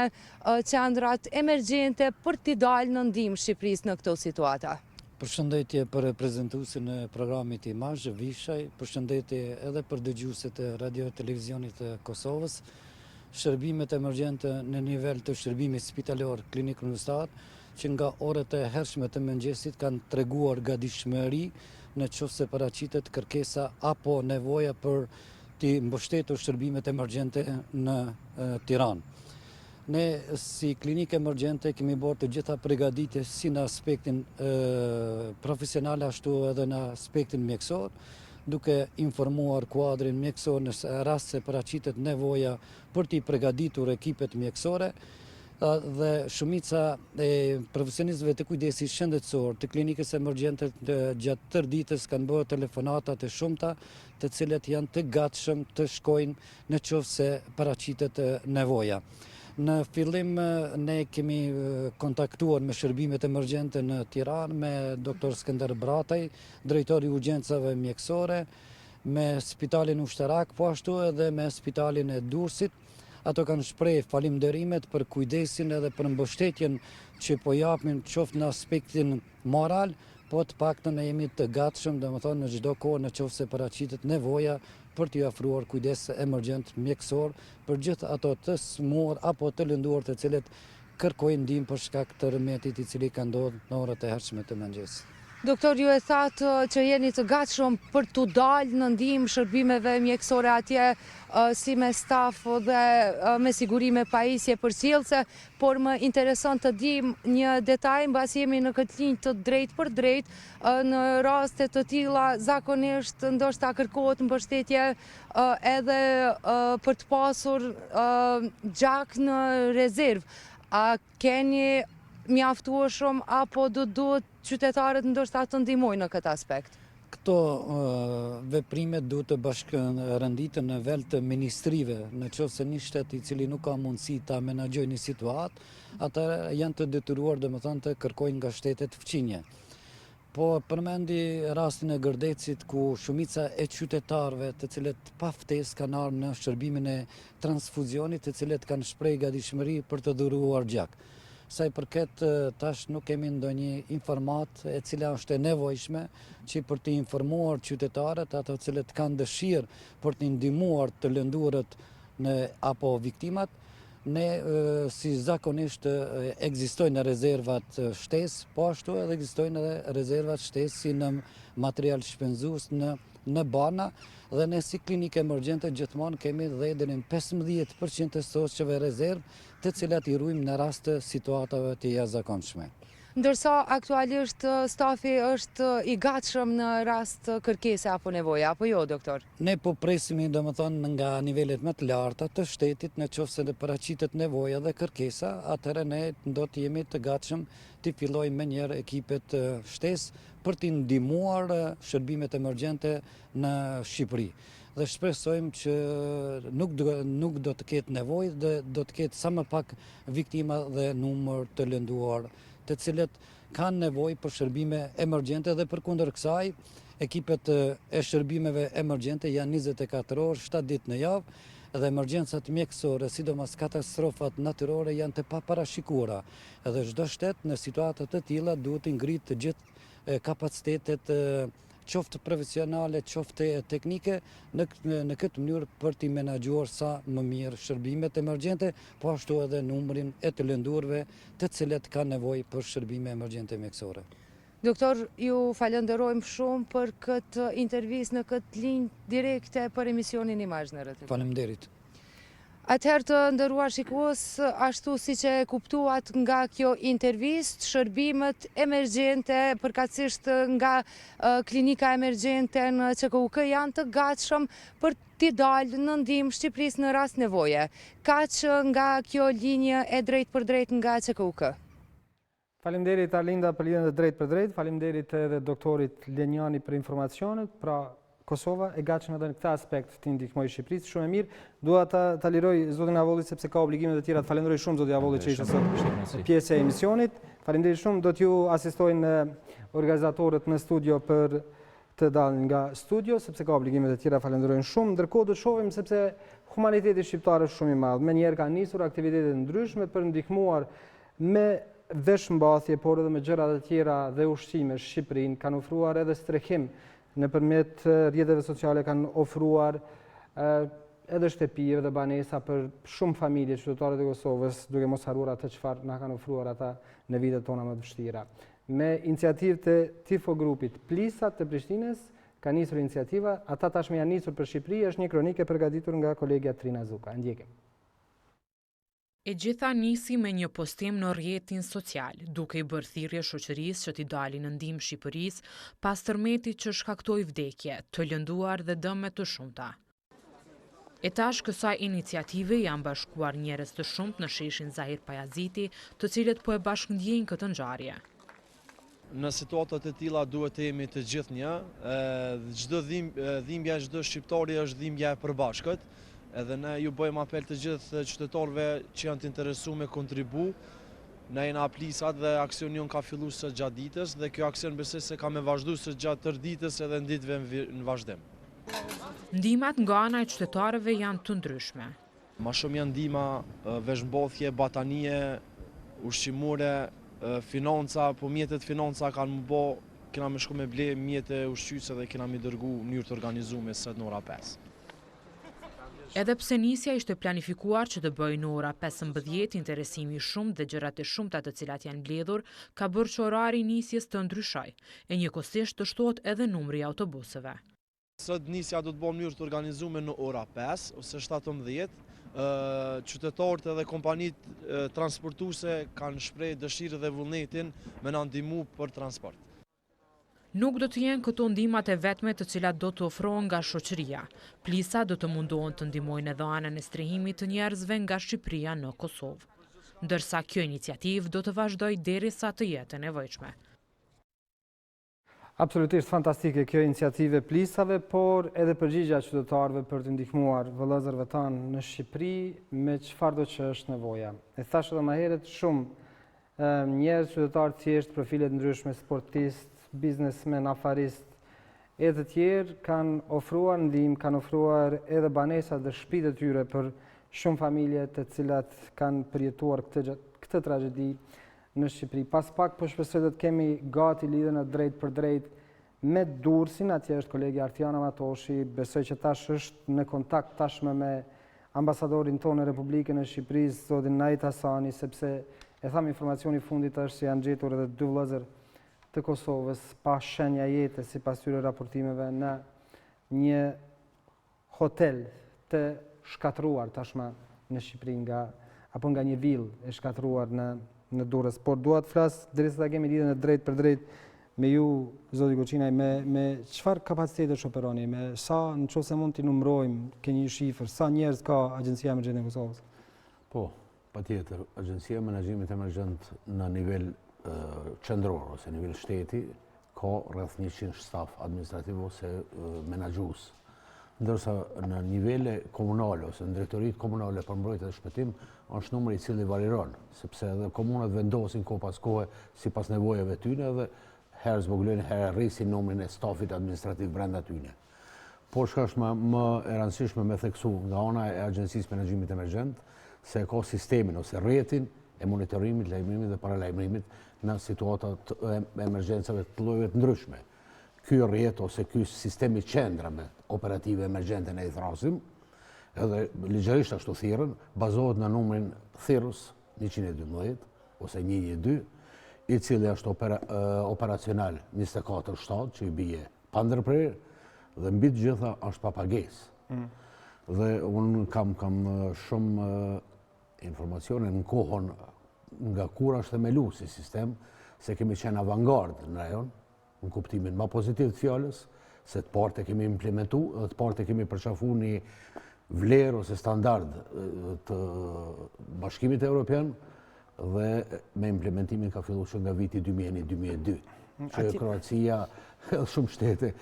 S5: qendrat emergjente për t'i dalë në ndihmë Shqipërisë në këto situata.
S6: Përshëndetje për reprezentuesin e programit Imazh, Vishaj, përshëndetje edhe për dëgjuesit e radio televizionit të Kosovës. Shërbimet emergjente në nivel të shërbimit spitalor klinik universitar, që nga orët e hershme të mëngjesit kanë treguar gatishmëri në qoftë se paraqitet kërkesa apo nevoja për të mbështetur shërbimet emergjente në Tiranë. Ne si klinikë emergjente kemi bërë të gjitha përgatitje si në aspektin profesional ashtu edhe në aspektin mjekësor, duke informuar kuadrin mjekësor në rast se paraqitet nevoja për të përgatitur ekipet mjekësore, dhe shumica e profesionistëve të kujdesit shëndetësor të klinikës emergjente gjatë tërë ditës kanë bërë telefonata të shumta, të cilët janë të gatshëm të shkojnë në qoftë se paraqitet nevoja. Në fillim ne kemi kontaktuar me shërbimet emergjente në Tiranë me doktor Skënder Brataj, drejtori i urgjencave mjekësore, me spitalin ushtarak, po ashtu edhe me spitalin e Durrësit. Ato kanë shpreh falënderimet për kujdesin edhe për mbështetjen që po japin qoftë në aspektin moral, po të paktën ne jemi të gatshëm, domethënë në çdo kohë nëse paraqitet nevoja për t'i ofruar kujdes emergjent mjekësor për gjithë ato të smur apo të lënduar të cilët kërkojnë ndihmë për shkak të tërmetit i cili ka ndodhur në orët e hershme të mëngjesit.
S5: Doktor, ju e thatë që jeni të gatshëm për t'u dalë në ndihmë shërbimeve mjekësore atje si me staf dhe me sigurime pajisje përcjellëse, por më intereson të dim një detaj mbasi jemi në këtë linjë të drejt për drejt, në raste të tilla zakonisht ndoshta kërkohet mbështetje edhe për të pasur gjak në rezervë. A keni mjaftueshëm apo do duhet qytetarët ndoshta të ndihmojnë në këtë aspekt?
S6: Këto veprime duhet të bashkërënditen në nivel të ministrive, nëse një shtet i cili nuk ka mundësi ta menaxhojë një situatë, ata janë të detyruar domethënë të kërkojnë nga shtetet fqinje. Po përmendi rastin e Gërdecit ku shumica e qytetarëve të cilët pa ftesë kanë ardhur në shërbimin e transfuzionit, të cilët kanë shprehë gatishmëri për të dhuruar gjak. Sa i përket tash nuk kemi ndonjë informat e cila është e nevojshme që për të informuar qytetarët, ato të cilët kanë dëshirë për të ndihmuar të lëndurët apo viktimat. Ne si zakonisht ekzistojnë rezervat shtesë, po ashtu edhe ekzistojnë edhe rezervat shtesë si në material shpenzues në bana, dhe ne si klinikë emergjente gjithmonë kemi deri në 15% të stoqeve rezervë, të cilat i ruajmë në rast të situatave të jashtëzakonshme.
S5: Ndërsa aktualisht stafi është i gatshëm në rast kërkese apo nevoje, apo jo, doktor?
S6: Ne po presimi domethënë nga nivelet më të larta të shtetit, nëse të paraqitet nevoja dhe kërkesa, atëherë ne do të jemi të gatshëm të fillojmë me njëherë ekipet shtesë për të ndihmuar shërbimet emergjente në Shqipëri. Dhe shpresojmë që nuk do të ketë nevojë dhe do të ketë sa më pak viktima dhe numër të lënduar, të cilët kanë nevojë për shërbime emergjente dhe përkundër kësaj, ekipet e shërbimeve emergjente janë 24 orë, 7 ditë në javë, dhe emergjencat mjekësore, sidomos katastrofat natyrore janë të paparashikuara. Edhe çdo shtet në situata të tilla duhet të ngritë të gjithë kapacitetet qoftë profesionale, qoftë teknike, në këtë mënyrë për t'i menaxhuar sa më mirë shërbimet emergjente, po ashtu edhe numrin e të lëndurve të cilët kanë nevojë për shërbime emergjente mjekësore.
S5: Doktor, ju falenderojmë shumë për këtë intervistë në këtë linjë direkte për emisionin Imazh në RTK.
S6: Faleminderit.
S5: Atëherë të nderuar shikues, ashtu siç e kuptuat nga kjo intervistë, shërbimet emergjente, përkatësisht nga klinika emergjente në QKUK janë të gatshëm për t'i dalë në ndihmë Shqipërisë në rast nevoje. Kaq nga kjo linjë e drejt për drejt nga QKUK.
S1: Faleminderit Arlinda për lidhjen e drejt për drejt, faleminderit edhe doktorit Lenjani për informacionet, pra Kosova e gatshëm edhe në këtë aspekt të ndihmojë Shqipërisë, shumë e mirë. Dua ta liroj zotin Avollit sepse ka obligime të tjera. Të falenderoj shumë zoti Avolli që ishte sot pjesë e emisionit. Faleminderit shumë, do t'ju asistojnë organizatorët në studio për të dalë nga studio sepse ka obligime të tjera. Falenderojnë shumë. Ndërkohë do të shohim sepse humaniteti shqiptar është shumë i madh. Menjëherë kanë nisur aktivitete ndryshme për ndihmuar me veshmbathje, por edhe me gjëra të tjera dhe ushqime Shqipërinë, kanë ofruar edhe strekim nëpërmjet rrjeteve sociale, kanë ofruar edhe shtëpive dhe banesa për shumë familje qytetarët e Kosovës, duke mos harruar atë çfarë na kanë ofruar ata në vitet tona më të vështira. Me iniciativë të tifo grupit Plisat të Prishtinës ka nisur iniciativa, ata tashmë janë nisur për Shqipëri, është një kronikë e përgatitur nga kolegja Trina Zuka. Ndjekim.
S7: E gjitha nisi me një postim në rrjetin social, duke i bërë thirrje shoqërisë që t'i dalin në ndihmë Shqipërisë pas tërmetit që shkaktoi vdekje, të lënduar dhe dëme të shumta. E tash kësaj iniciative janë bashkuar njerëz të shumt në sheshin Zahir Pajaziti, të cilët po e bashkëndjejnë këtë ngjarje.
S8: Në situatat e tilla duhet të jemi të gjithë një, çdo dhimbja e çdo shqiptari është dhimbja e përbashkët. Edhe ne ju bëjmë apel të gjithë qytetarëve që janë të interesuar me kontribu. Ne jena Plisat dhe aksioni jon ka filluar së gjatë ditës dhe kjo aksion besoj se ka me vazhduar së gjatë tërë ditës edhe në ditëve në vazhdim.
S7: Ndihmat nga ana e qytetarëve janë të ndryshme.
S8: Ma shumë janë ndihma veshmbothje, batanie, ushqimore, financa, po mjetet financa kanë më bo, kena me shku me ble mjete ushqyse dhe kena me dërgu njërë të organizume sët në ora 5.
S7: Edhe pse nisja ishte planifikuar që të bëjë në ora 15, interesimi shumë dhe gjërat e shumta të cilat janë mbledhur ka bërë që orari i nisjes të ndryshoj, e njëkohësisht të shtohet edhe numri i autobuseve.
S8: Sot nisja do të bëjë në mënyrë të organizume në ora 5 ose 17. Qytetarët edhe kompanitë transportuese kanë shpreh dëshirë dhe vullnetin me na ndihmu për transport.
S7: Nuk do të jenë këto ndihmat e vetme të cilat do të ofrohen nga shoqëria. Plisa do të mundohen të ndihmojnë edhe anën e strehimit të njerëzve nga Shqipëria në Kosovë. Ndërsa kjo iniciativë do të vazhdojë derisa të jetë e nevojshme.
S1: Absolutisht fantastike kjo iniciative plisave, por edhe përgjigja qytetarëve për të ndihmuar vëllezërve tanë në Shqipëri me çfarë do që është nevoja. E thash edhe më herët, shumë njerëz qytetarë thjesht, profile ndryshme, sportistë, biznesmen, afarist, edhe tjerë kanë ofruar ndihmë, kanë ofruar edhe banesa dhe shtëpitë e tyre për shumë familje të cilat kanë përjetuar këtë tragjedi në Shqipëri. Pas pak po shpresoj të kemi gati lidhjen e drejt për drejt me Durrësin, atje është kolegi Artiana Matoshi, besoj që tash është në kontakt tashme me ambasadorin tonë e Republikën e Shqipërisë, zotin Najt Hasani, sepse e tham informacioni fundit është se janë gjetur edhe 2 vëllezër të Kosovës pa shenja jete sipas tyre raportimeve në një hotel të shkatruar tashmë në Shqipëri apo nga një villë e shkatruar në Durrës. Por dua të flas derisa ta kemi lidhjen e drejt për drejt me ju, zoti Koçinaj, me çfarë kapacitetesh operoni, me sa nëse mund t'i numërojmë, ke një shifër, sa njerëz ka Agjencia e Emergjencës e Kosovës?
S3: Po, patjetër, Agjencia e Menaxhimit Emergjent në nivel qendror ose nivel shteti ka rreth 100 staf administrativ ose menaxhues. Ndërsa në nivele komunale ose në drejtoritë komunale për mbrojtje dhe shpëtim është numri i cili varieron, sepse edhe komunat vendosin kohë pas kohe sipas nevojave tyre dhe herë zvoglojnë, herë rrisin numrin e stafit administrativ brenda tyre. Por çka është më e rëndësishme me theksu nga ana e Agjencisë Menaxhimit Emergjent se ka sistemin ose rrjetin e monitorimit, lajmërimit dhe paralajmërimit në situatat e emergjencave të llojeve të ndryshme. Ky rrjet ose ky sistemi qendrave operative emergjente ne i thrasim, edhe ligjërisht ashtu thirrën, bazohet në numrin thirrës 112 ose 112, i cili është operacional 24/7 që i bie pa ndërprerje dhe mbi të gjitha është pa pagesë. Dhe unë kam shumë informacione në kohën nga kur është themelu si sistem, se kemi qenë avangard në rajon, në kuptimin më pozitiv të fjalës, se të partë e kemi implementu dhe të partë e kemi përqafu një vlerë ose standard të Bashkimit Evropian dhe me implementimin ka fillu që nga viti 2001-2002, që Kroacia edhe shumë shtete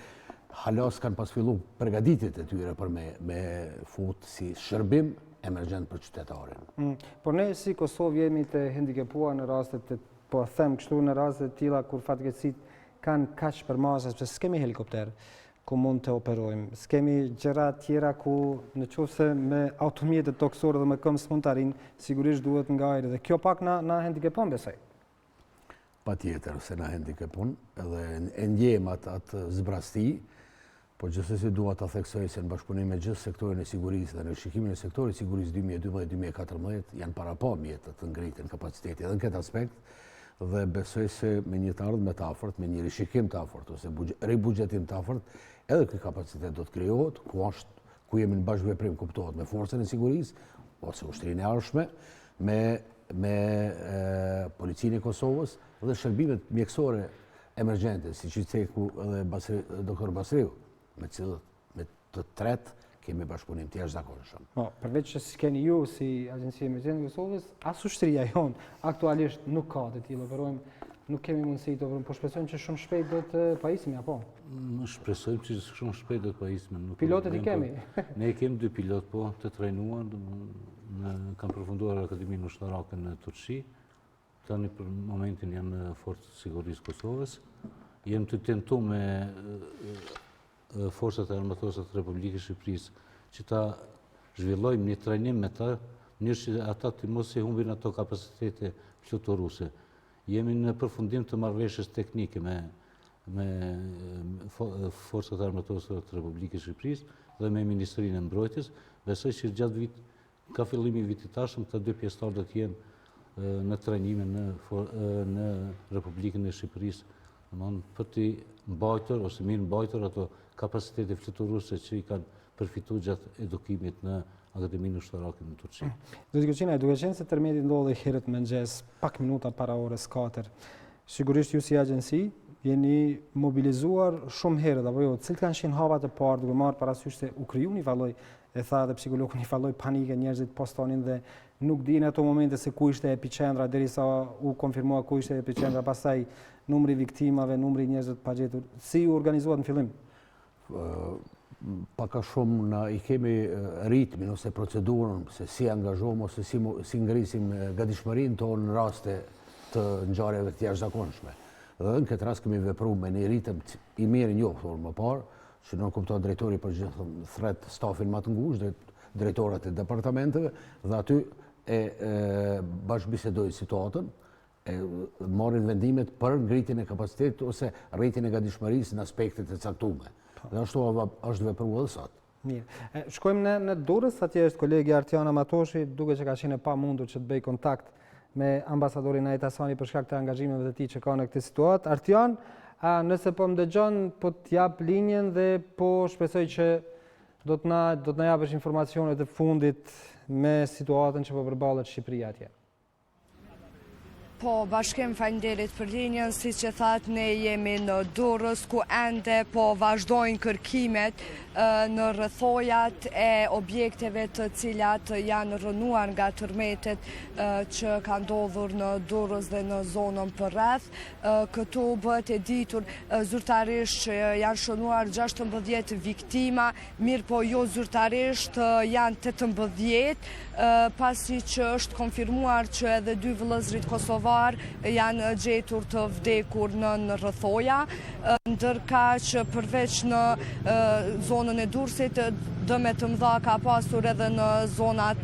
S3: halas kanë pas fillu përgatitit e tyre për me fut si shërbim emergjent për qytetarin.
S1: Por ne si Kosovë jemi të hendikepuar në rastet, po them kështu, në rastet tilla kur fatkeqësitë kanë kaq përmasa, sepse s'kemi helikopter ku mund të operojmë, s'kemi gjëra tjera ku nëse me automjetet toksore dhe me këmbë s'mund të arrijnë, sigurisht duhet nga ajri dhe kjo pak na hendikepon besoj.
S3: Patjetër se na hendikepon, edhe e ndjejmë atë zbrasti. Po gjithsesi dua ta theksoj se në bashkëpunim me gjithë sektorin e sigurisë dhe në shikimin e sektorit sigurisë 2012-2014 janë para pa mjetet të ngritin kapaciteti edhe në këtë aspekt dhe besoj se me një të ardhmë të afërt, me një rishikim të afërt ose ribugjetim të afërt, edhe ky kapacitet do të krijohet, ku jemi në bashkëveprim kuptohet me forcën e sigurisë ose ushtrinë e arshme, me policinë e Kosovës dhe shërbimet mjekësore emergjente, siç i theku edhe doktor Basriu, me të tretë kemi bashkëpunim të jashtëzakonshëm.
S1: Përveç që s'keni ju si Agjencia e Emergjencës e Kosovës, as ushtria jonë aktualisht nuk ka të tillë operojmë, nuk kemi mundësi të operojmë, po shpresojmë që shumë shpejt do të paismi, apo?
S2: Shpresojmë që shumë shpejt do të paismi.
S1: Pilotët i kemi?
S2: Ne kemi 2 pilot, po, të trajnuar, kanë përfunduar Akademinë Ushtarake në Turqi, tani për momentin janë në Forcët Sigurisë Kosovës. Jem të tentu me forcat e armatose të Republikës Shqipërisë që ta zhvillojmë një trajnim me ta, mënyrë që ata të mos i humbin ato kapacitete fluturuese. Jemi në përfundim të marrëveshjes teknike me forcat armatose të Republikës Shqipërisë dhe me Ministrinë e Mbrojtjes. Besoj që gjatë ka fillimi vitit tashëm të dy pjesëtarë do të jenë në trajnime në Republikën e Shqipërisë, për të mbajtur ose mirë mbajtur ato kapacitete fluturuese që i kanë përfituar gjatë edukimit në Akademinë Ushtarake në Turqi.
S1: Duke qenë se tërmeti ndodhi herët mëngjes, pak minuta para orës 4, sigurisht ju si agjenci jeni mobilizuar shumë herët, apo jo, cilët kanë qenë hapat e parë, duke marrë parasysh se u kriju një valloj, e tha dhe psikologu, një valloj panike, njerëzit postonin dhe nuk dinë ato momente se ku ishte epicendra, derisa u konfirmua ku ishte epicendra, pastaj numri viktimave, numri njerëzve të pagjetur. Si u organizuat në fillim?
S3: Paka shumë i kemi ritmin ose procedurën se si angazhojmë ose si ngrisim gatishmërinë tonë në raste të ngjarjeve të jashtëzakonshme. Dhe në këtë rast kemi vepruar me një ritëm i mirë njohur më parë, që nuk kupton drejtori për gjithë thret stafin më të ngushtë, drejtorat e departamenteve, dhe aty bashkëbisedojnë situatën, marrin vendimet për ngritjen e kapacitetit ose rritjen e gatishmërisë në aspektet e caktuara. Dhe ashtu është vepruar edhe sot.
S1: Mirë. Shkojmë në Durrës, atje është kolegi Artjan Amatoshi, duke që ka qenë e pamundur që të bëj kontakt me ambasadorin Ajit Hasani për shkak të angazhimeve të tij që ka në këtë situatë. Artjan, nëse po më dëgjon, po t'jap linjen dhe po shpresoj që do të na japësh informacionet e fundit me situatën që po përballet Shqipëria atje.
S5: Po, bashkim faleminderit për linjën, si që thatë ne jemi në Durrës, ku ende po vazhdojnë kërkimet në rrethojat e objekteve të cilat janë rënuar nga tërmetet që ka ndodhur në Durrës dhe në zonën përreth. Këtu bëhet e ditur zyrtarisht që janë shënuar 16 viktima, mirë po jo zyrtarisht janë 18, pasi që është konfirmuar që edhe 2 vëllezërit kosovar janë gjetur të vdekur në rrethoja, ndërka që përveç në zonën e Durrësit dëme të mëdha ka pasur edhe në zonat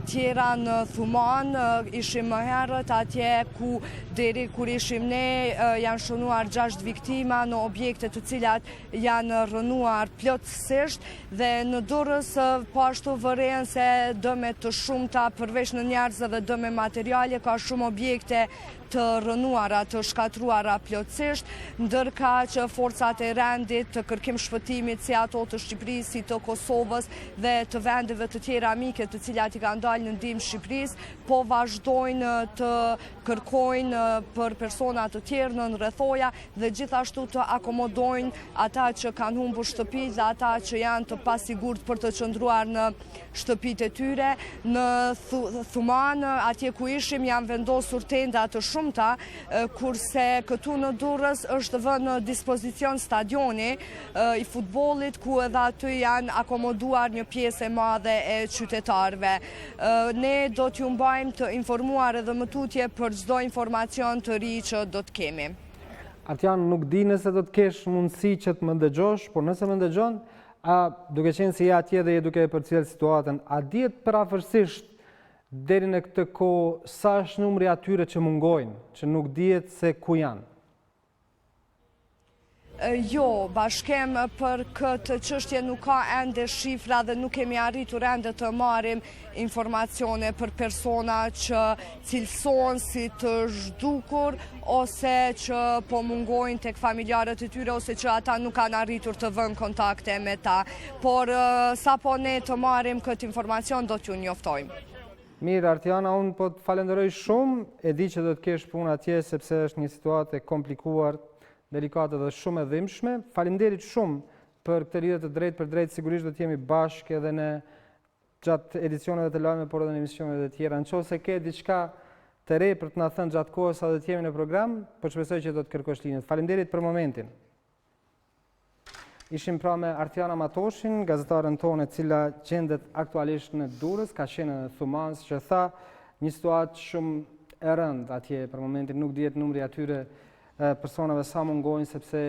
S5: tjera në Thuman. Ishim më herët atje ku deri kur ishim ne janë shënuar 6 viktima në objekte të cilat janë rënuar plotësisht, dhe në Durrës po ashtu vërejnë se dëme të shumta përveç në njerëz dhe dëme materiale, ka shumë objekte të rënuara, të shkatruara plotësisht, ndërka që forcat e rendit të kërkim shpëtimit si ato të Shqipërisë, si të Kosovës dhe të vendeve të tjera amike të cilat i kanë dalë në ndihmë Shqipërisë, po vazhdojnë të kërkojnë për persona të tjerë në rrethoja dhe gjithashtu të akomodojnë ata që kanë humbur shtëpi dhe ata që janë të pasigurt për të qëndruar në shtëpitë e tyre. Në Thuman, atje ku ishim, janë vendosur tenda të shumta, kurse këtu në Durrës është vënë në dispozicion stadioni i futbollit, ku edhe aty janë akomoduar një pjesë e madhe e qytetarëve. Ne do t'ju mbajmë të informuar edhe më tutje për çdo informacion të ri që do të kemi.
S1: Artjan, nuk di nëse do të kesh mundësi që të më ndëgjosh, por nëse më ndëgjon, duke qenë se je atje dhe je duke e përcjell situatën, a dihet parafërsisht deri në këtë kohë sa është numri atyre që mungojnë, që nuk dihet se ku janë?
S5: Jo, bashkem për këtë çështje nuk ka ende shifra dhe nuk kemi arritur ende të marrim informacione për persona që cilësohen si të zhdukur ose që po mungojnë tek familjarët e tyre ose që ata nuk kanë arritur të vënë kontakte me ta. Por sapo ne të marrim këtë informacion do t'ju njoftojmë.
S1: Mirë, Artjana, unë po të falenderoj shumë, e di që do të kesh punë atje sepse është një situatë e komplikuar, delikate dhe shumë e dhimbshme. Faleminderit shumë për këtë lidhje të drejtë për drejtë, sigurisht do të jemi bashkë edhe në gjatë edicioneve të lajmeve, por edhe në emisionet e tjera. Nëse ke diçka të re për të na thënë gjatë kohës sa do të jemi në program, po shpresoj që do të kërkosh linjën. Faleminderit për momentin. Ishim pra me Artjan Amatoshin, gazetaren tonë e cila gjendet aktualisht në Durrës, ka qenë në Thuman, që tha, një situatë shumë e rëndë atje, për momentin nuk dihet numri atyre personave sa mungojnë, sepse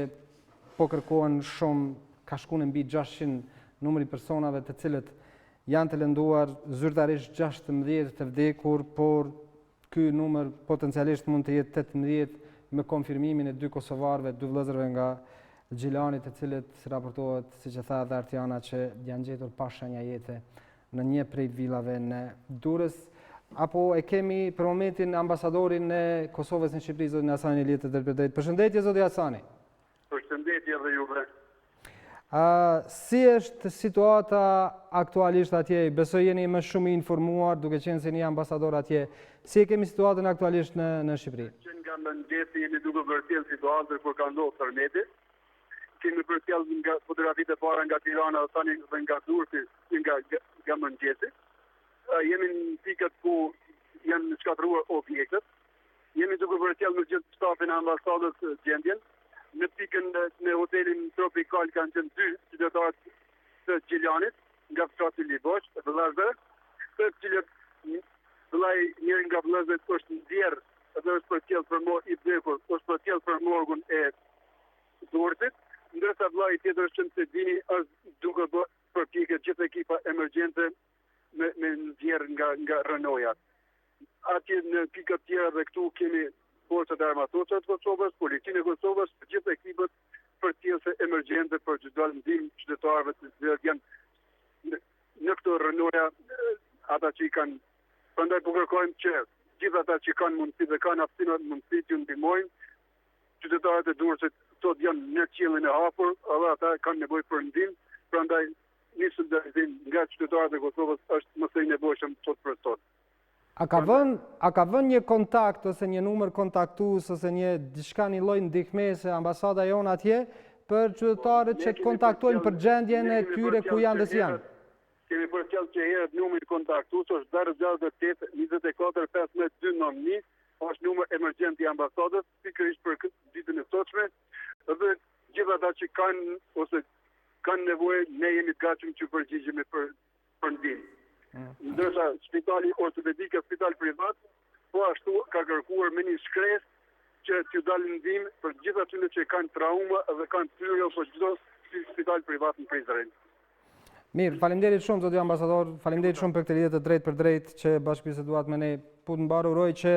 S1: po kërkohen shumë ka shku në mbi 600 numri personave të cilët janë të lënduar, zyrtarisht 16 të vdekur, por ky numër potencialisht mund të jetë 18 me konfirmimin e 2 kosovarëve, 2 vëllezërve nga Gjilani, të cilët raportohet, siç e tha dhe Artiana, që janë gjetur pa shenja jete në një prej villave në Durrës. Apo e kemi për momentin ambasadorin e Kosovës në Shqipëri, zotin Hasani Elietë, drejt për drejt. Përshëndetje, zoti Hasani.
S9: Përshëndetje dhe juve.
S1: Si është situata aktualisht atje? Besoj jeni më shumë i informuar duke qenë se një ambasador atje. Si e kemi situatën aktualisht në Shqipëri?
S9: Që nga mëngjesi jeni duke vërtet situatën kur ka ndodhur Tërmeti. Kemi përcjell nga fotografitë e para nga Tirana tani dhe nga Durrësi nga mëngjesi. Jemi në pikat ku janë shkatëruar objektet. Jemi duke përcjell me gjithë stafin e ambasadës gjendjen. Në pikën në hotelin tropikal kanë qenë 2 qytetarë të Gjilanit nga fshati Libosh, vëllezër, të cilët vëllai njëri nga vëllezërit është ndjerë dhe është përcjell për i vdekur, është përcjell për morgun e Durrësit, ndërsa vëllai tjetër që të dini është duke bërë përpjekje gjithë ekipa emergjente me ndjerë nga rënojat. Atje në pikat tjera dhe këtu kemi forcat e armatosur të Kosovës, policinë e Kosovës, për gjithë ekipët përcjellëse emergjente për të dalë ndihmë qytetarëve të cilët janë në këto rënoja, ata që i kanë. Prandaj po kërkojmë që gjithë ata që kanë mundësi dhe kanë aftësinë mundësi të ndihmojnë qytetarët e Durrësit, sot janë në qiellin e hapur, edhe ata kanë nevojë për ndihmë, prandaj një solidarizim nga qytetarët e Kosovës është më së nevojshëm sot për sot.
S1: A ka vënë një kontakt ose një numër kontaktues ose diçka një lloj ndihmese ambasada jon atje për qytetarët që kontaktojnë për gjendjen e tyre ku janë dhe si janë?
S9: Kemi përcjell që herët numri kontaktues është 068 24 15 291, është numër emergjent i ambasadës, pikërisht për ditën e sotshme, dhe gjithë ata që kanë ose kanë nevojë, ne jemi të gatshëm që përgjigjemi për ndihmë. Ndërsa spitali ortopedik e spital privat, po ashtu ka kërkuar me një shkresë që t'ju dalë ndihmë për gjithë atyre që kanë trauma dhe kanë thyrje ose çdo spital privat në Prizren.
S1: Mirë, faleminderit shumë zoti ambasador, faleminderit shumë për këtë lidhje të drejtë për drejtë që bashkëbiseduat me ne. Po të mbar uroj që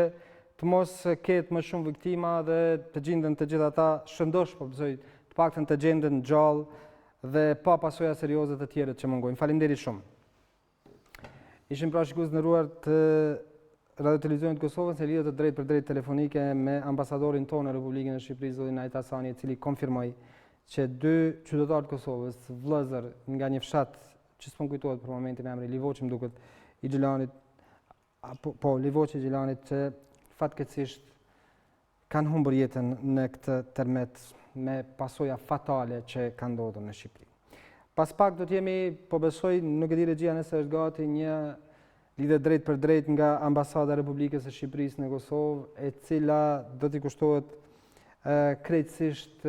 S1: të mos ketë më shumë viktima dhe të gjenden të gjithë ata shëndosh, po besoj të paktën të gjenden gjallë dhe pa pasoja serioze të tjera që mungojnë. Faleminderit shumë. Ishim pra shikues të nderuar të Radio Televizionit të Kosovës në lidhje të drejtë për drejtë telefonike me ambasadorin tonë në Republikën e Shqipërisë, zotin Hasani, i cili konfirmoi që 2 qytetarë të Kosovës, vëllezër nga një fshat që s'po kujtohet për momentin emri, Livoçi më duket, i Gjilanit, Livoçi i Gjilanit, që fatkeqësisht kanë humbur jetën në këtë tërmet me pasoja fatale që kanë ndodhur në Shqipëri. Pas pak do t'jemi, po besoj, nuk e di regjia nëse është gati, një lidhje drejt për drejt nga Ambasada e Republikës së Shqipërisë në Kosovë, e cila do t'i kushtohet krejtësisht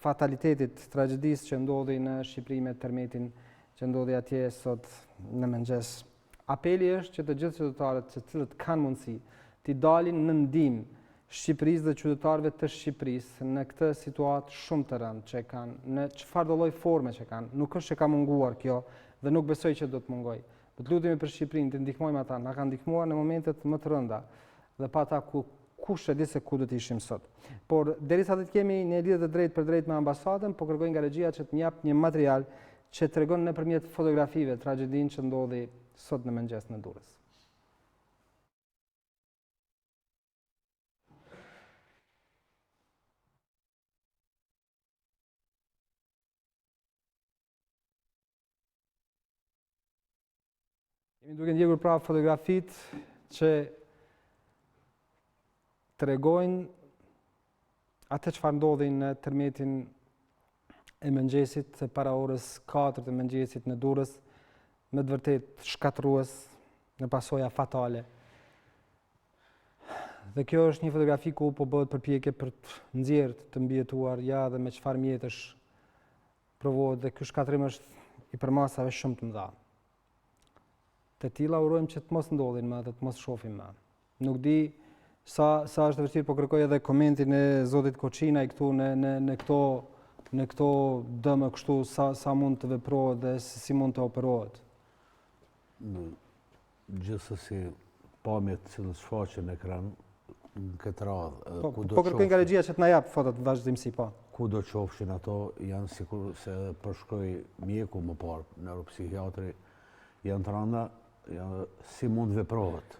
S1: fatalitetit, tragjedisë që ndodhi në Shqipëri me tërmetin që ndodhi atje sot në mëngjes. Apeli është që të gjithë qytetarët që cilët kanë mundësi t'i dalin në ndihmë Shqipërisë dhe qytetarëve të Shqipërisë në këtë situatë shumë të rëndë që kanë, në çfarëdo lloj forme që kanë. Nuk është që ka munguar kjo dhe nuk besoj që do të mungojë. Po të lutemi për Shqipërinë të ndihmojmë ata, na kanë ndihmuar në momentet më të rënda dhe pa ata kush e di se ku do të ishim sot. Por derisa të kemi një lidhje të drejtë për drejtë me ambasadën, po kërkoj nga regjia që të më jap një material që tregon nëpërmjet fotografive tragjedinë që ndodhi sot në mëngjes në Durrës. Jemi duke ndjekur pra fotografit që tregojnë atë çfarë ndodhi në tërmetin e mëngjesit para orës 4 të mëngjesit në Durrës, me të vërtet shkatërrues në pasoja fatale. Dhe kjo është një fotografi ku po bëhet përpjekje për të nxjerrë të mbijetuar ja dhe me çfarë mjetësh provohet, dhe ky shkatërrim është i përmasave shumë të mëdha. Të tilla urojmë që të mos ndodhin më dhe të mos shohim më. Nuk di sa është vështirë, po kërkoj edhe komentin e zotit Koçinaj këtu në këto në këto dëme kështu sa mund të veprohet dhe si mund të operohet?
S3: Gjithsesi, pamjet që të shfaqen në ekran në këtë radhë.
S1: Po kërkoj nga regjia që të na jap fotot vazhdimsi, po.
S3: Ku do qofshin ato, janë sikur se përshkroi mjeku më parë, neuropsikiatri, janë të rënda, si mund veprohet.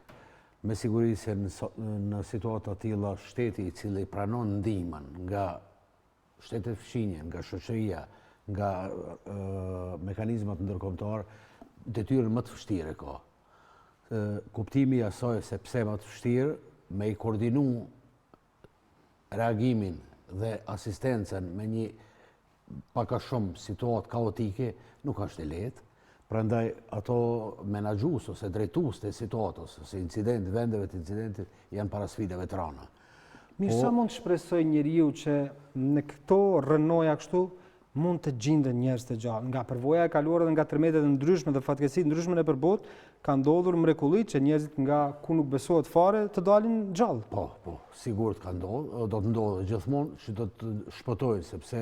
S3: Me siguri se në situata tilla shteti i cili pranon ndihmën nga shtetet fshinje, nga shoqëria, nga mekanizmat ndërkombëtar, detyrën më të vështirë ka. Kuptimi i asaj se pse më të vështirë, me i koordinu reagimin dhe asistencën me një paka shumë situatë kaotike, nuk është e lehtë. Prandaj ato menaxhues ose drejtues të situatës, ose vendeve të incidentit janë para sfidave të rënda.
S1: Mirë, sa mund të shpresoj njeriu që në këto rrënoja kështu mund të gjenden njerëz të gjallë. Nga përvoja e kaluar dhe nga tërmetet e ndryshme dhe fatkeqësitë ndryshme nëpër botë, ka ndodhur mrekulli që njerëzit nga ku nuk besohet fare të dalin gjallë.
S3: Po, sigurt ka ndodhur, do të ndodhë gjithmonë që do të shpëtojnë, sepse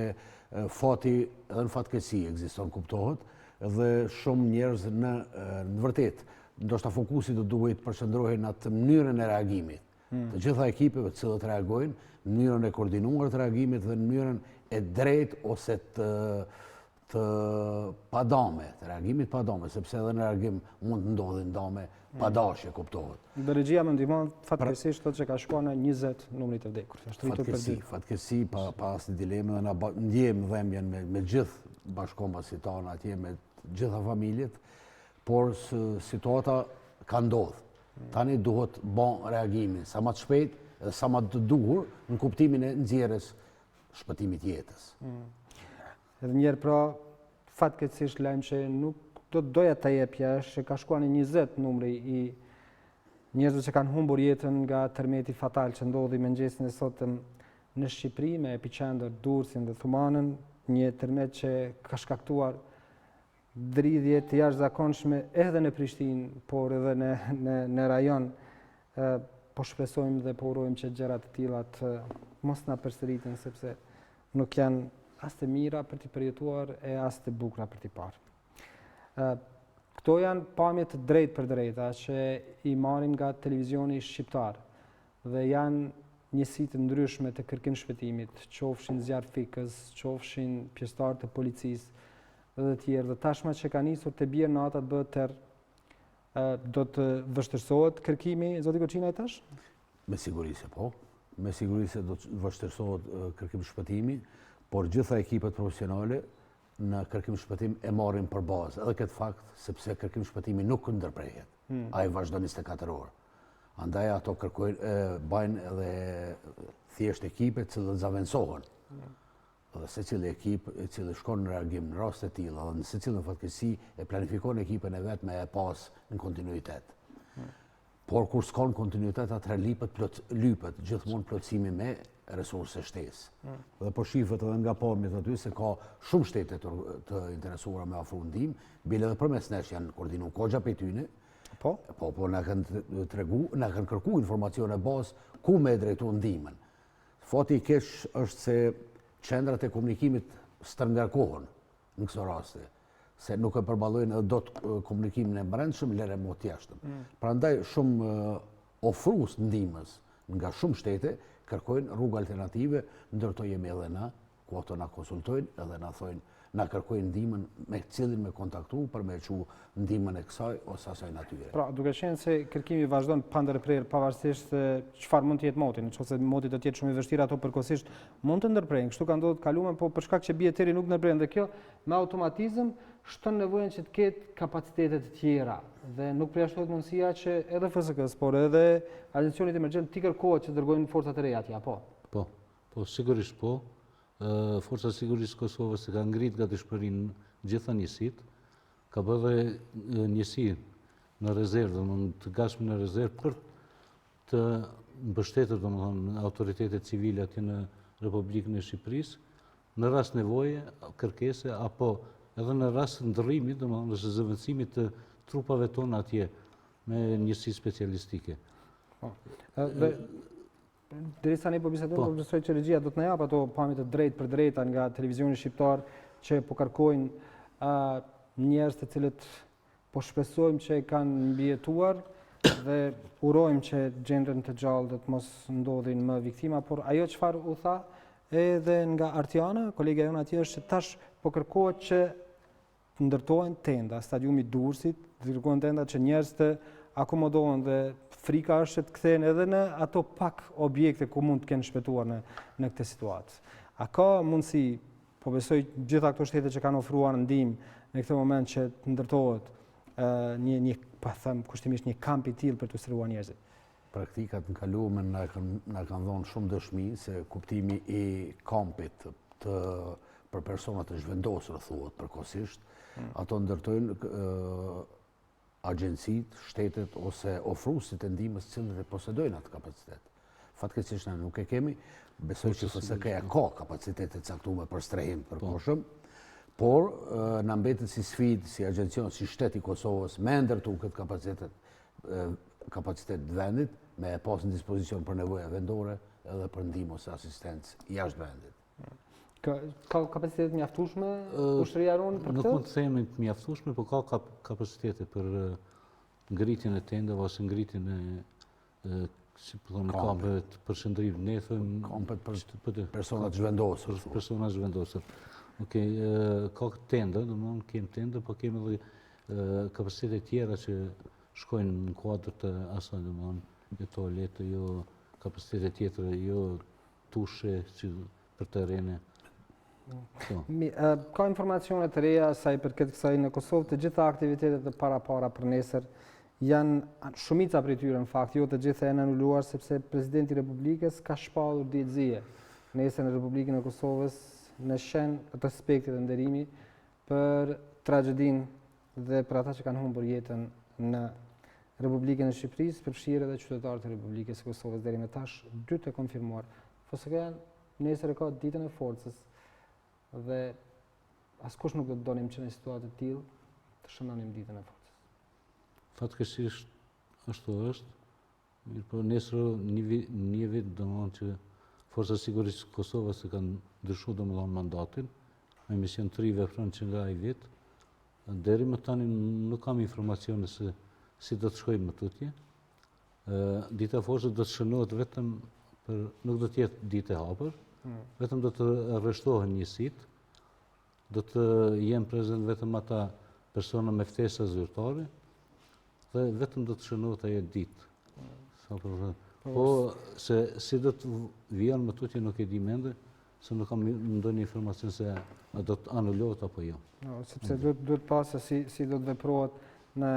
S3: fati edhe në fatkeqësi ekziston, kuptohet, dhe shumë njerëz në vërtet, ndoshta fokusi do duhet përqendrohen në atë mënyrën e reagimit. Të gjitha ekipeve të cilët reagojnë, në mënyrën e koordinuar të reagimit dhe në mënyrën e drejtë ose të padame, të reagimit padame, sepse edhe në reagim mund të ndodhin dame padashje, kuptohet.
S1: Dhe regjia më ndihmon fatkeqësisht thotë që ka shkuar në 20 numrit të vdekur.
S3: Fatkeqësi pa asnjë dilemë, dhe na ndjejmë dhembjen me gjithë bashkombasit tanë atje, me gjitha familjet, por situata ka ndodhur. Tani duhet bon reagimin sa më të shpejt dhe sa më të duhur në kuptimin e nxjerrjes shpëtimit jetës.
S1: Edhe njerë pra, fatkeqësisht lajm që nuk do të doja ta jepja është që ka shkuar në 20 numri i njerëzve që kanë humbur jetën nga tërmeti fatal që ndodhi mëngjesin e sotëm në Shqipëri me epicentër Durrësin dhe Thumanën, një tërmet që ka shkaktuar dridhje të jashtëzakonshme edhe në Prishtinë, por edhe në rajon. Po shpresojmë dhe po urojmë që gjërat të tilla të mos na përsëriten, sepse nuk janë as të mira për t'i përjetuar e as të bukura për t'i parë. Këto janë pamje të drejtë për drejta që i marrim nga televizioni shqiptar dhe janë njësi të ndryshme të kërkim shpëtimit, qofshin zjarr fikës, qofshin pjesëtarë të policisë dhe të tjerë. Dhe tashma që ka nisur të bjerë nata të bëhet tërë, do të vështirësohet kërkimi, zoti Koçinaj, tash?
S3: Me siguri se po. Me siguri se do të vështirësohet kërkim shpëtimi, por gjitha ekipet profesionale në kërkim shpëtim e marrin për bazë edhe këtë fakt, sepse kërkim shpëtimi nuk ndërprehet. Ai vazhdon 24 orë. Andaj ato kërkojnë, bajnë edhe thjesht ekipe që të zaventsohen. Dhe secili ekip i cili shkon në reagim në raste të tilla dhe në secilën fatkeqësi e planifikon ekipën e vet me e pas në kontinuitet. Por kur s'ka në kontinuitet, atëherë lypet gjithmonë plotësimi me resurse shtesë. Dhe po shifet edhe nga pamjet aty se ka shumë shtete të interesuara me afru ndihmë, bile edhe përmes nesh janë koordinuar kogja prej tyne. Po, na kanë kërkuar informacione bazë ku me drejtu ndihmën. Fati i keq është se qendrat e komunikimit stërngarkohen në këso raste, se nuk e përballojnë edhe dot komunikimin e brendshëm, lere mo t'jashtëm. Prandaj shumë ofrues ndihmës nga shumë shtete kërkojnë rrugë alternative, ndërto jemi edhe na, ku ato na konsultojnë edhe na thojnë, na kërkojnë ndihmën me cilin me kontaktu për me çu ndihmën e kësaj ose asaj natyre.
S1: Pra, duke qenë se kërkimi vazhdon pa ndërprerje pavarësisht çfarë mund të jetë moti, nëse moti do të jetë shumë i vështirë, ato përkohësisht mund të ndërprejnë. Kështu ka ndodhur kaluar, po për shkak që bie teri nuk ndërprejnë dhe kjo me automatizëm shton nevojën që të ketë kapacitete të tjera dhe nuk përjashtohet mundësia që edhe FSK-s, por edhe agencionit emergjent t'i kërkohet që dërgojnë forca të reja atje, apo?
S2: Po, sigurisht po. Forca Sigurisë Kosovës se ka ngrit nga dëshpërinë gjitha njësit, ka bërë njësi në rezervë, të gatshme në rezervë për të mbështetur autoritetet civile atje në Republikën e Shqipërisë, në rast nevoje, kërkese, apo edhe në rast ndërrimit, në zëvendësimit të trupave tonë atje me njësi specialistike.
S1: derisa ne po bisedojmë, po besoj që regjia do të na jap ato pamje të drejtë për drejta nga televizioni shqiptar që po kërkojnë njerëz të cilët po shpresojmë që kanë mbijetuar dhe urojmë që gjendën të gjallë do të mos ndodhin më viktima, por ajo çfarë u tha edhe nga Artiana, kolega jonë atje, është që tash po kërkohet që të ndërtohen tenda, stadiumi Durrësit, të kërkohen tenda që njerëz të akomodohen dhe frika është që të kthehen edhe në ato pak objekte ku mund të kenë shpëtuar në këtë situatë. A ka mundësi, po besoj gjitha këto shtete që kanë ofruar ndihmë në këtë moment që të ndërtohet kushtimisht një kamp i tillë për të shtruar njerëzit?
S3: Praktikat në kalume na kanë dhënë shumë dëshmi se kuptimi i kampit për personat të zhvendosur, thuhet përkohësisht, ato ndërtojnë agjencitë, shtetet ose ofruesit e ndihmës të cilët e posedojnë atë kapacitet. Fatkeqësisht ne nuk e kemi, besoj që FSK-ja ka kapacitete të caktuara për strehim përkohshëm, por na mbetet si sfidë, si agjencion, si shteti i Kosovës me ndërtu këtë kapacitet vendit, me e pas në dispozicion për nevoja vendore edhe për ndihmë ose asistencë jashtë vendit.
S1: Ka kapacitete mjaftueshme ushtria ronë për këtë?
S2: Nuk mund të themi të mjaftueshme, por ka kapacitete për ngritjen e tendave ose ngritjen e si po thonë kampeve të përshëndrimit. Ne thëmë
S3: kampet për personat zhvendosur.
S2: Persona zhvendosur. Okej, ka tenda, domthonë kemi tenda, po kemi edhe kapacitete tjera që shkojnë në kuadër të asaj, domthonë jo toalete, jo kapacitete tjetër, jo tushe për terrene.
S1: Ka informacione të reja sa i përket kësaj në Kosovë, të gjitha aktivitetet e para për nesër janë shumica prej tyre në fakt, jo të gjitha janë anuluar sepse presidenti i Republikës ka shpallur ditëzie nesër në Republikën e Kosovës në shenjë të respektit dhe nderimi për tragedinë dhe për ata që kanë humbur jetën në Republikën e Shqipërisë, përfshirë edhe qytetarët e Republikës së Kosovës deri më tash, dy të konfirmuar. FSK-ja nesër e ka ditën e forcës dhe askush nuk do të donim që në situatë të tillë të shënonim ditën e forcës.
S2: Fatkeqësisht ashtu është, mirëpo nesër një vit domethënë që Forcat Sigurisë të Kosovës e kanë ndryshuar domethënë mandatin, me mision 3 vepron që nga ai vit. Deri më tani nuk kam informacione se si do të shkojmë më tutje. Dita e forcës do të shënohet vetëm nuk do të jetë ditë e hapur, vetëm do të arreshtohen njësitë, do të jenë prezent vetëm ata persona me ftesa zyrtare dhe vetëm do të shënohet ajo ditë. Po se si do të vijon më tutje nuk e di mende, se nuk kam ndonjë informacion se do të anulohet apo jo.
S1: Sepse duhet pasë si do të veprohet në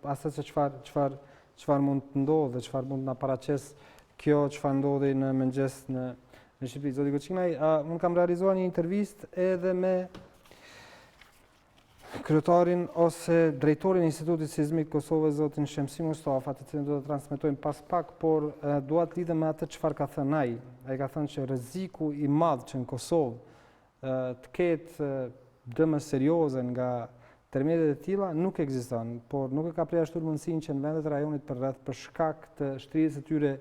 S1: asaj se çfarë mund të ndodhë dhe çfarë mund të na paraqes kjo çfarë ndodhi në mëngjes në Shqipëri. Zoti Koçinaj, unë kam realizuar një intervistë edhe me kryetarin ose drejtorin e Institutit Sismik Kosovës, zotin Shemsi Mustafa, të cilin do të transmetojmë pas pak, por dua të lidhem me atë çfarë ka thënë ai. Ai ka thënë që rreziku i madh që në Kosovë të ketë dëme serioze nga tërmetet e tilla nuk ekziston, por nuk e ka përjashtuar mundësinë që në vendet e rajonit përreth për shkak të shtrirjes së tyre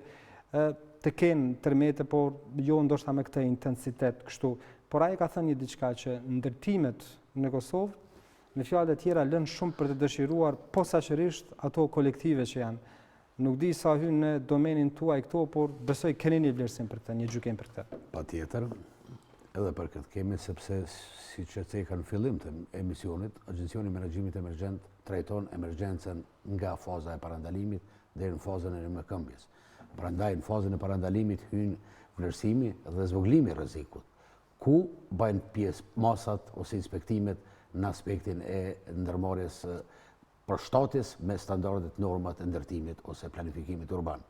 S1: të kenë tërmete, por jo ndoshta me këtë intensitet kështu. Por ai ka thënë një diçka që ndërtimet në Kosovë, me fjalë të tjera, lënë shumë për të dëshiruar, posaçërisht ato kolektive që janë. Nuk di sa hyn në domenin tuaj këto, por besoj keni një vlerësim për këtë, një gjykim për këtë.
S3: Patjetër, edhe për këtë kemi, sepse siç e thënë në fillim të emisionit, Agjencioni i Menaxhimit Emergjent trajton emergjencën nga faza e parandalimit deri në fazën e rimëkëmbjes. Prandaj në fazën e parandalimit hyn vlerësimi dhe zvoglimi i rrezikut, ku bëjnë pjesë masat ose inspektimet në aspektin e ndërmarrjes përshtatjes me standardet, normat e ndërtimit ose planifikimit urban.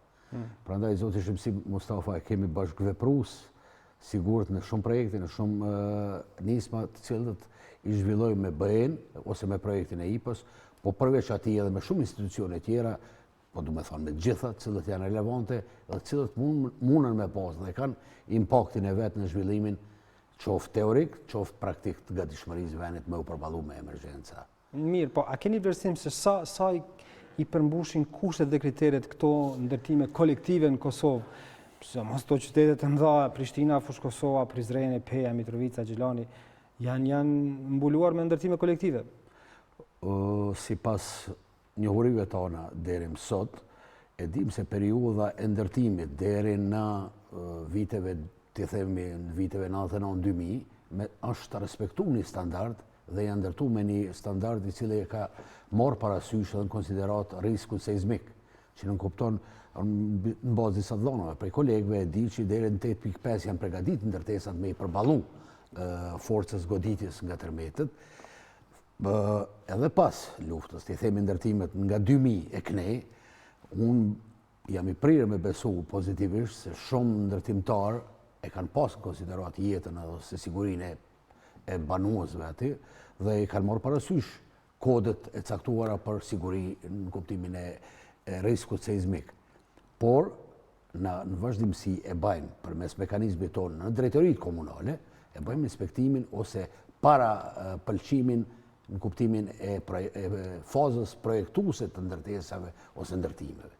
S3: Prandaj zoti Shemsi Mustafa kemi bashkëveprues sigurt në shumë projekte, në shumë nisma të cilët i zhvillojmë me BE-n ose me projektin e IPA-s, po përveç atij edhe me shumë institucione tjera, po du me thonë me gjitha të cilët janë relevante dhe të cilët mundën me pas dhe kanë impaktin e vetë në zhvillimin qoftë teorik, qoftë praktik të gatishmërisë vendit me u përballu me emergjenca.
S1: Mirë, po a keni vlerësim se sa i përmbushin kushtet dhe kriteret këto ndërtime kolektive në Kosovë. Mos to qytetet të mëdha, Prishtina, Fush Kosova, Prizreni, Peja, Mitrovica, Gjilani, janë mbuluar me ndërtime kolektive.
S3: Si pas njohurive tona deri më sot, e dim se periudha e ndërtimit deri në viteve, të themi në viteve 99-2000, është të respektu një standard dhe janë ndërtu me një standard i cili e ka morë parasysh dhe në konsiderat risku seizmik, që në kupton në bazë disa dhonave. Prej kolegëve e di që deri në 8.5 janë pregadit ndërtesat me i përballu forcës goditjes nga tërmetet. Edhe pas luftës, të themi ndërtimet nga 2000 e knej, unë jam i prirë me besu pozitivisht se shumë ndërtimtar e kanë pas në konsiderat jetën edhe se sigurin e banuesve aty dhe i kanë morë parasysh kodet e caktuara për siguri në kuptimin e riskut seizmik. Por, në vazhdimësi e bajmë për mes mekanizmit tonë në drejtoritë komunale, e bëjmë inspektimin ose para pëlqimin në kuptimin e fazës projektuese të ndërtesave ose ndërtimeve.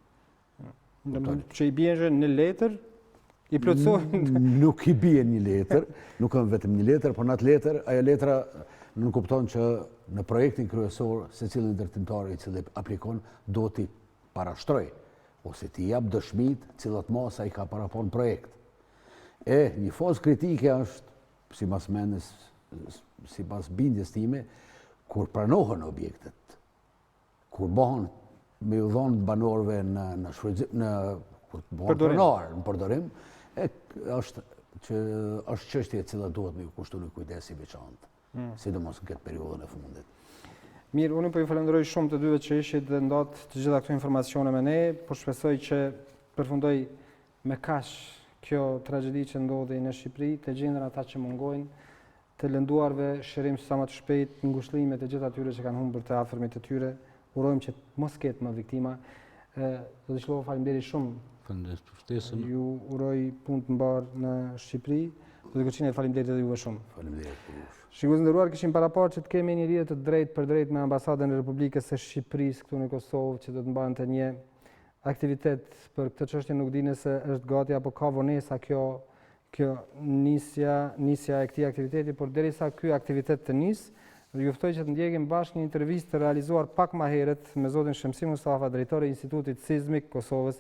S1: Që i bjenjë në letër, i plotësojnë?
S3: Nuk i bje një letër, nuk kam vetëm një letër, por në atë letër, ajo letra nuk kupton që në projektin kryesor se cilin ndërtimtar i cili aplikon do t'i parashtroj ose t'i jap dëshmit cilat masa i ka parapon projekt. Një fazë kritike është, si mas mendes, si pas bindjes time, kur pranohen objektet, kur bëhen me u dhonë banorëve në përdorim, është çështje e cila duhet me u kushtu një kujdes i veçantë, sidomos në këtë periudhën e fundit.
S1: Mirë, unë po ju falenderoj shumë të dyve që ishit dhe ndatë të gjitha këto informacione me ne, por shpresoj që përfundoj me kaq kjo tragjedi që ndodhi në Shqipëri, të gjendën ata që mungojnë, të lënduarve shërim sa më të shpejt, ngushëllimet e gjithë atyre që kanë humbur të afërmit të tyre. Urojmë që mos ketë më viktima. Zoti Shllova, faleminderit shumë.
S2: Faleminderit për ftesën.
S1: Ju uroj punë të mbarë në Shqipëri. Zoti Koçinë, faleminderit edhe juve shumë.
S3: Faleminderit për ju.
S1: Shikues nderuar, kishim paraparë që të kemi një lidhje të drejtë për drejtë me ambasadën e Republikës së Shqipërisë këtu në Kosovë, që do të mbante një aktivitet për këtë çështje. Nuk di nëse është gati apo ka vonesa kjo nisja e këtij aktiviteti, por derisa ky aktivitet të nis, ju ftoj që të ndjekim bashkë një intervistë të realizuar pak më herët me zotin Shemsi Mustafa, drejtori i Institutit Sismik Kosovës,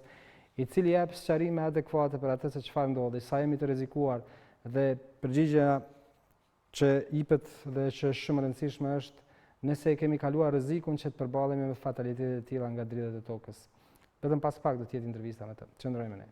S1: i cili jep sqarime adekuate për atë se çfarë ndodhi, sa jemi të rrezikuar, dhe përgjigjja që jepet dhe që është shumë e rëndësishme është nëse e kemi kaluar rrezikun që të përballemi me fatalitete të tilla nga dridhet e tokës. Vetëm pas pak do të jetë intervista me të. Qëndrojmë me ne.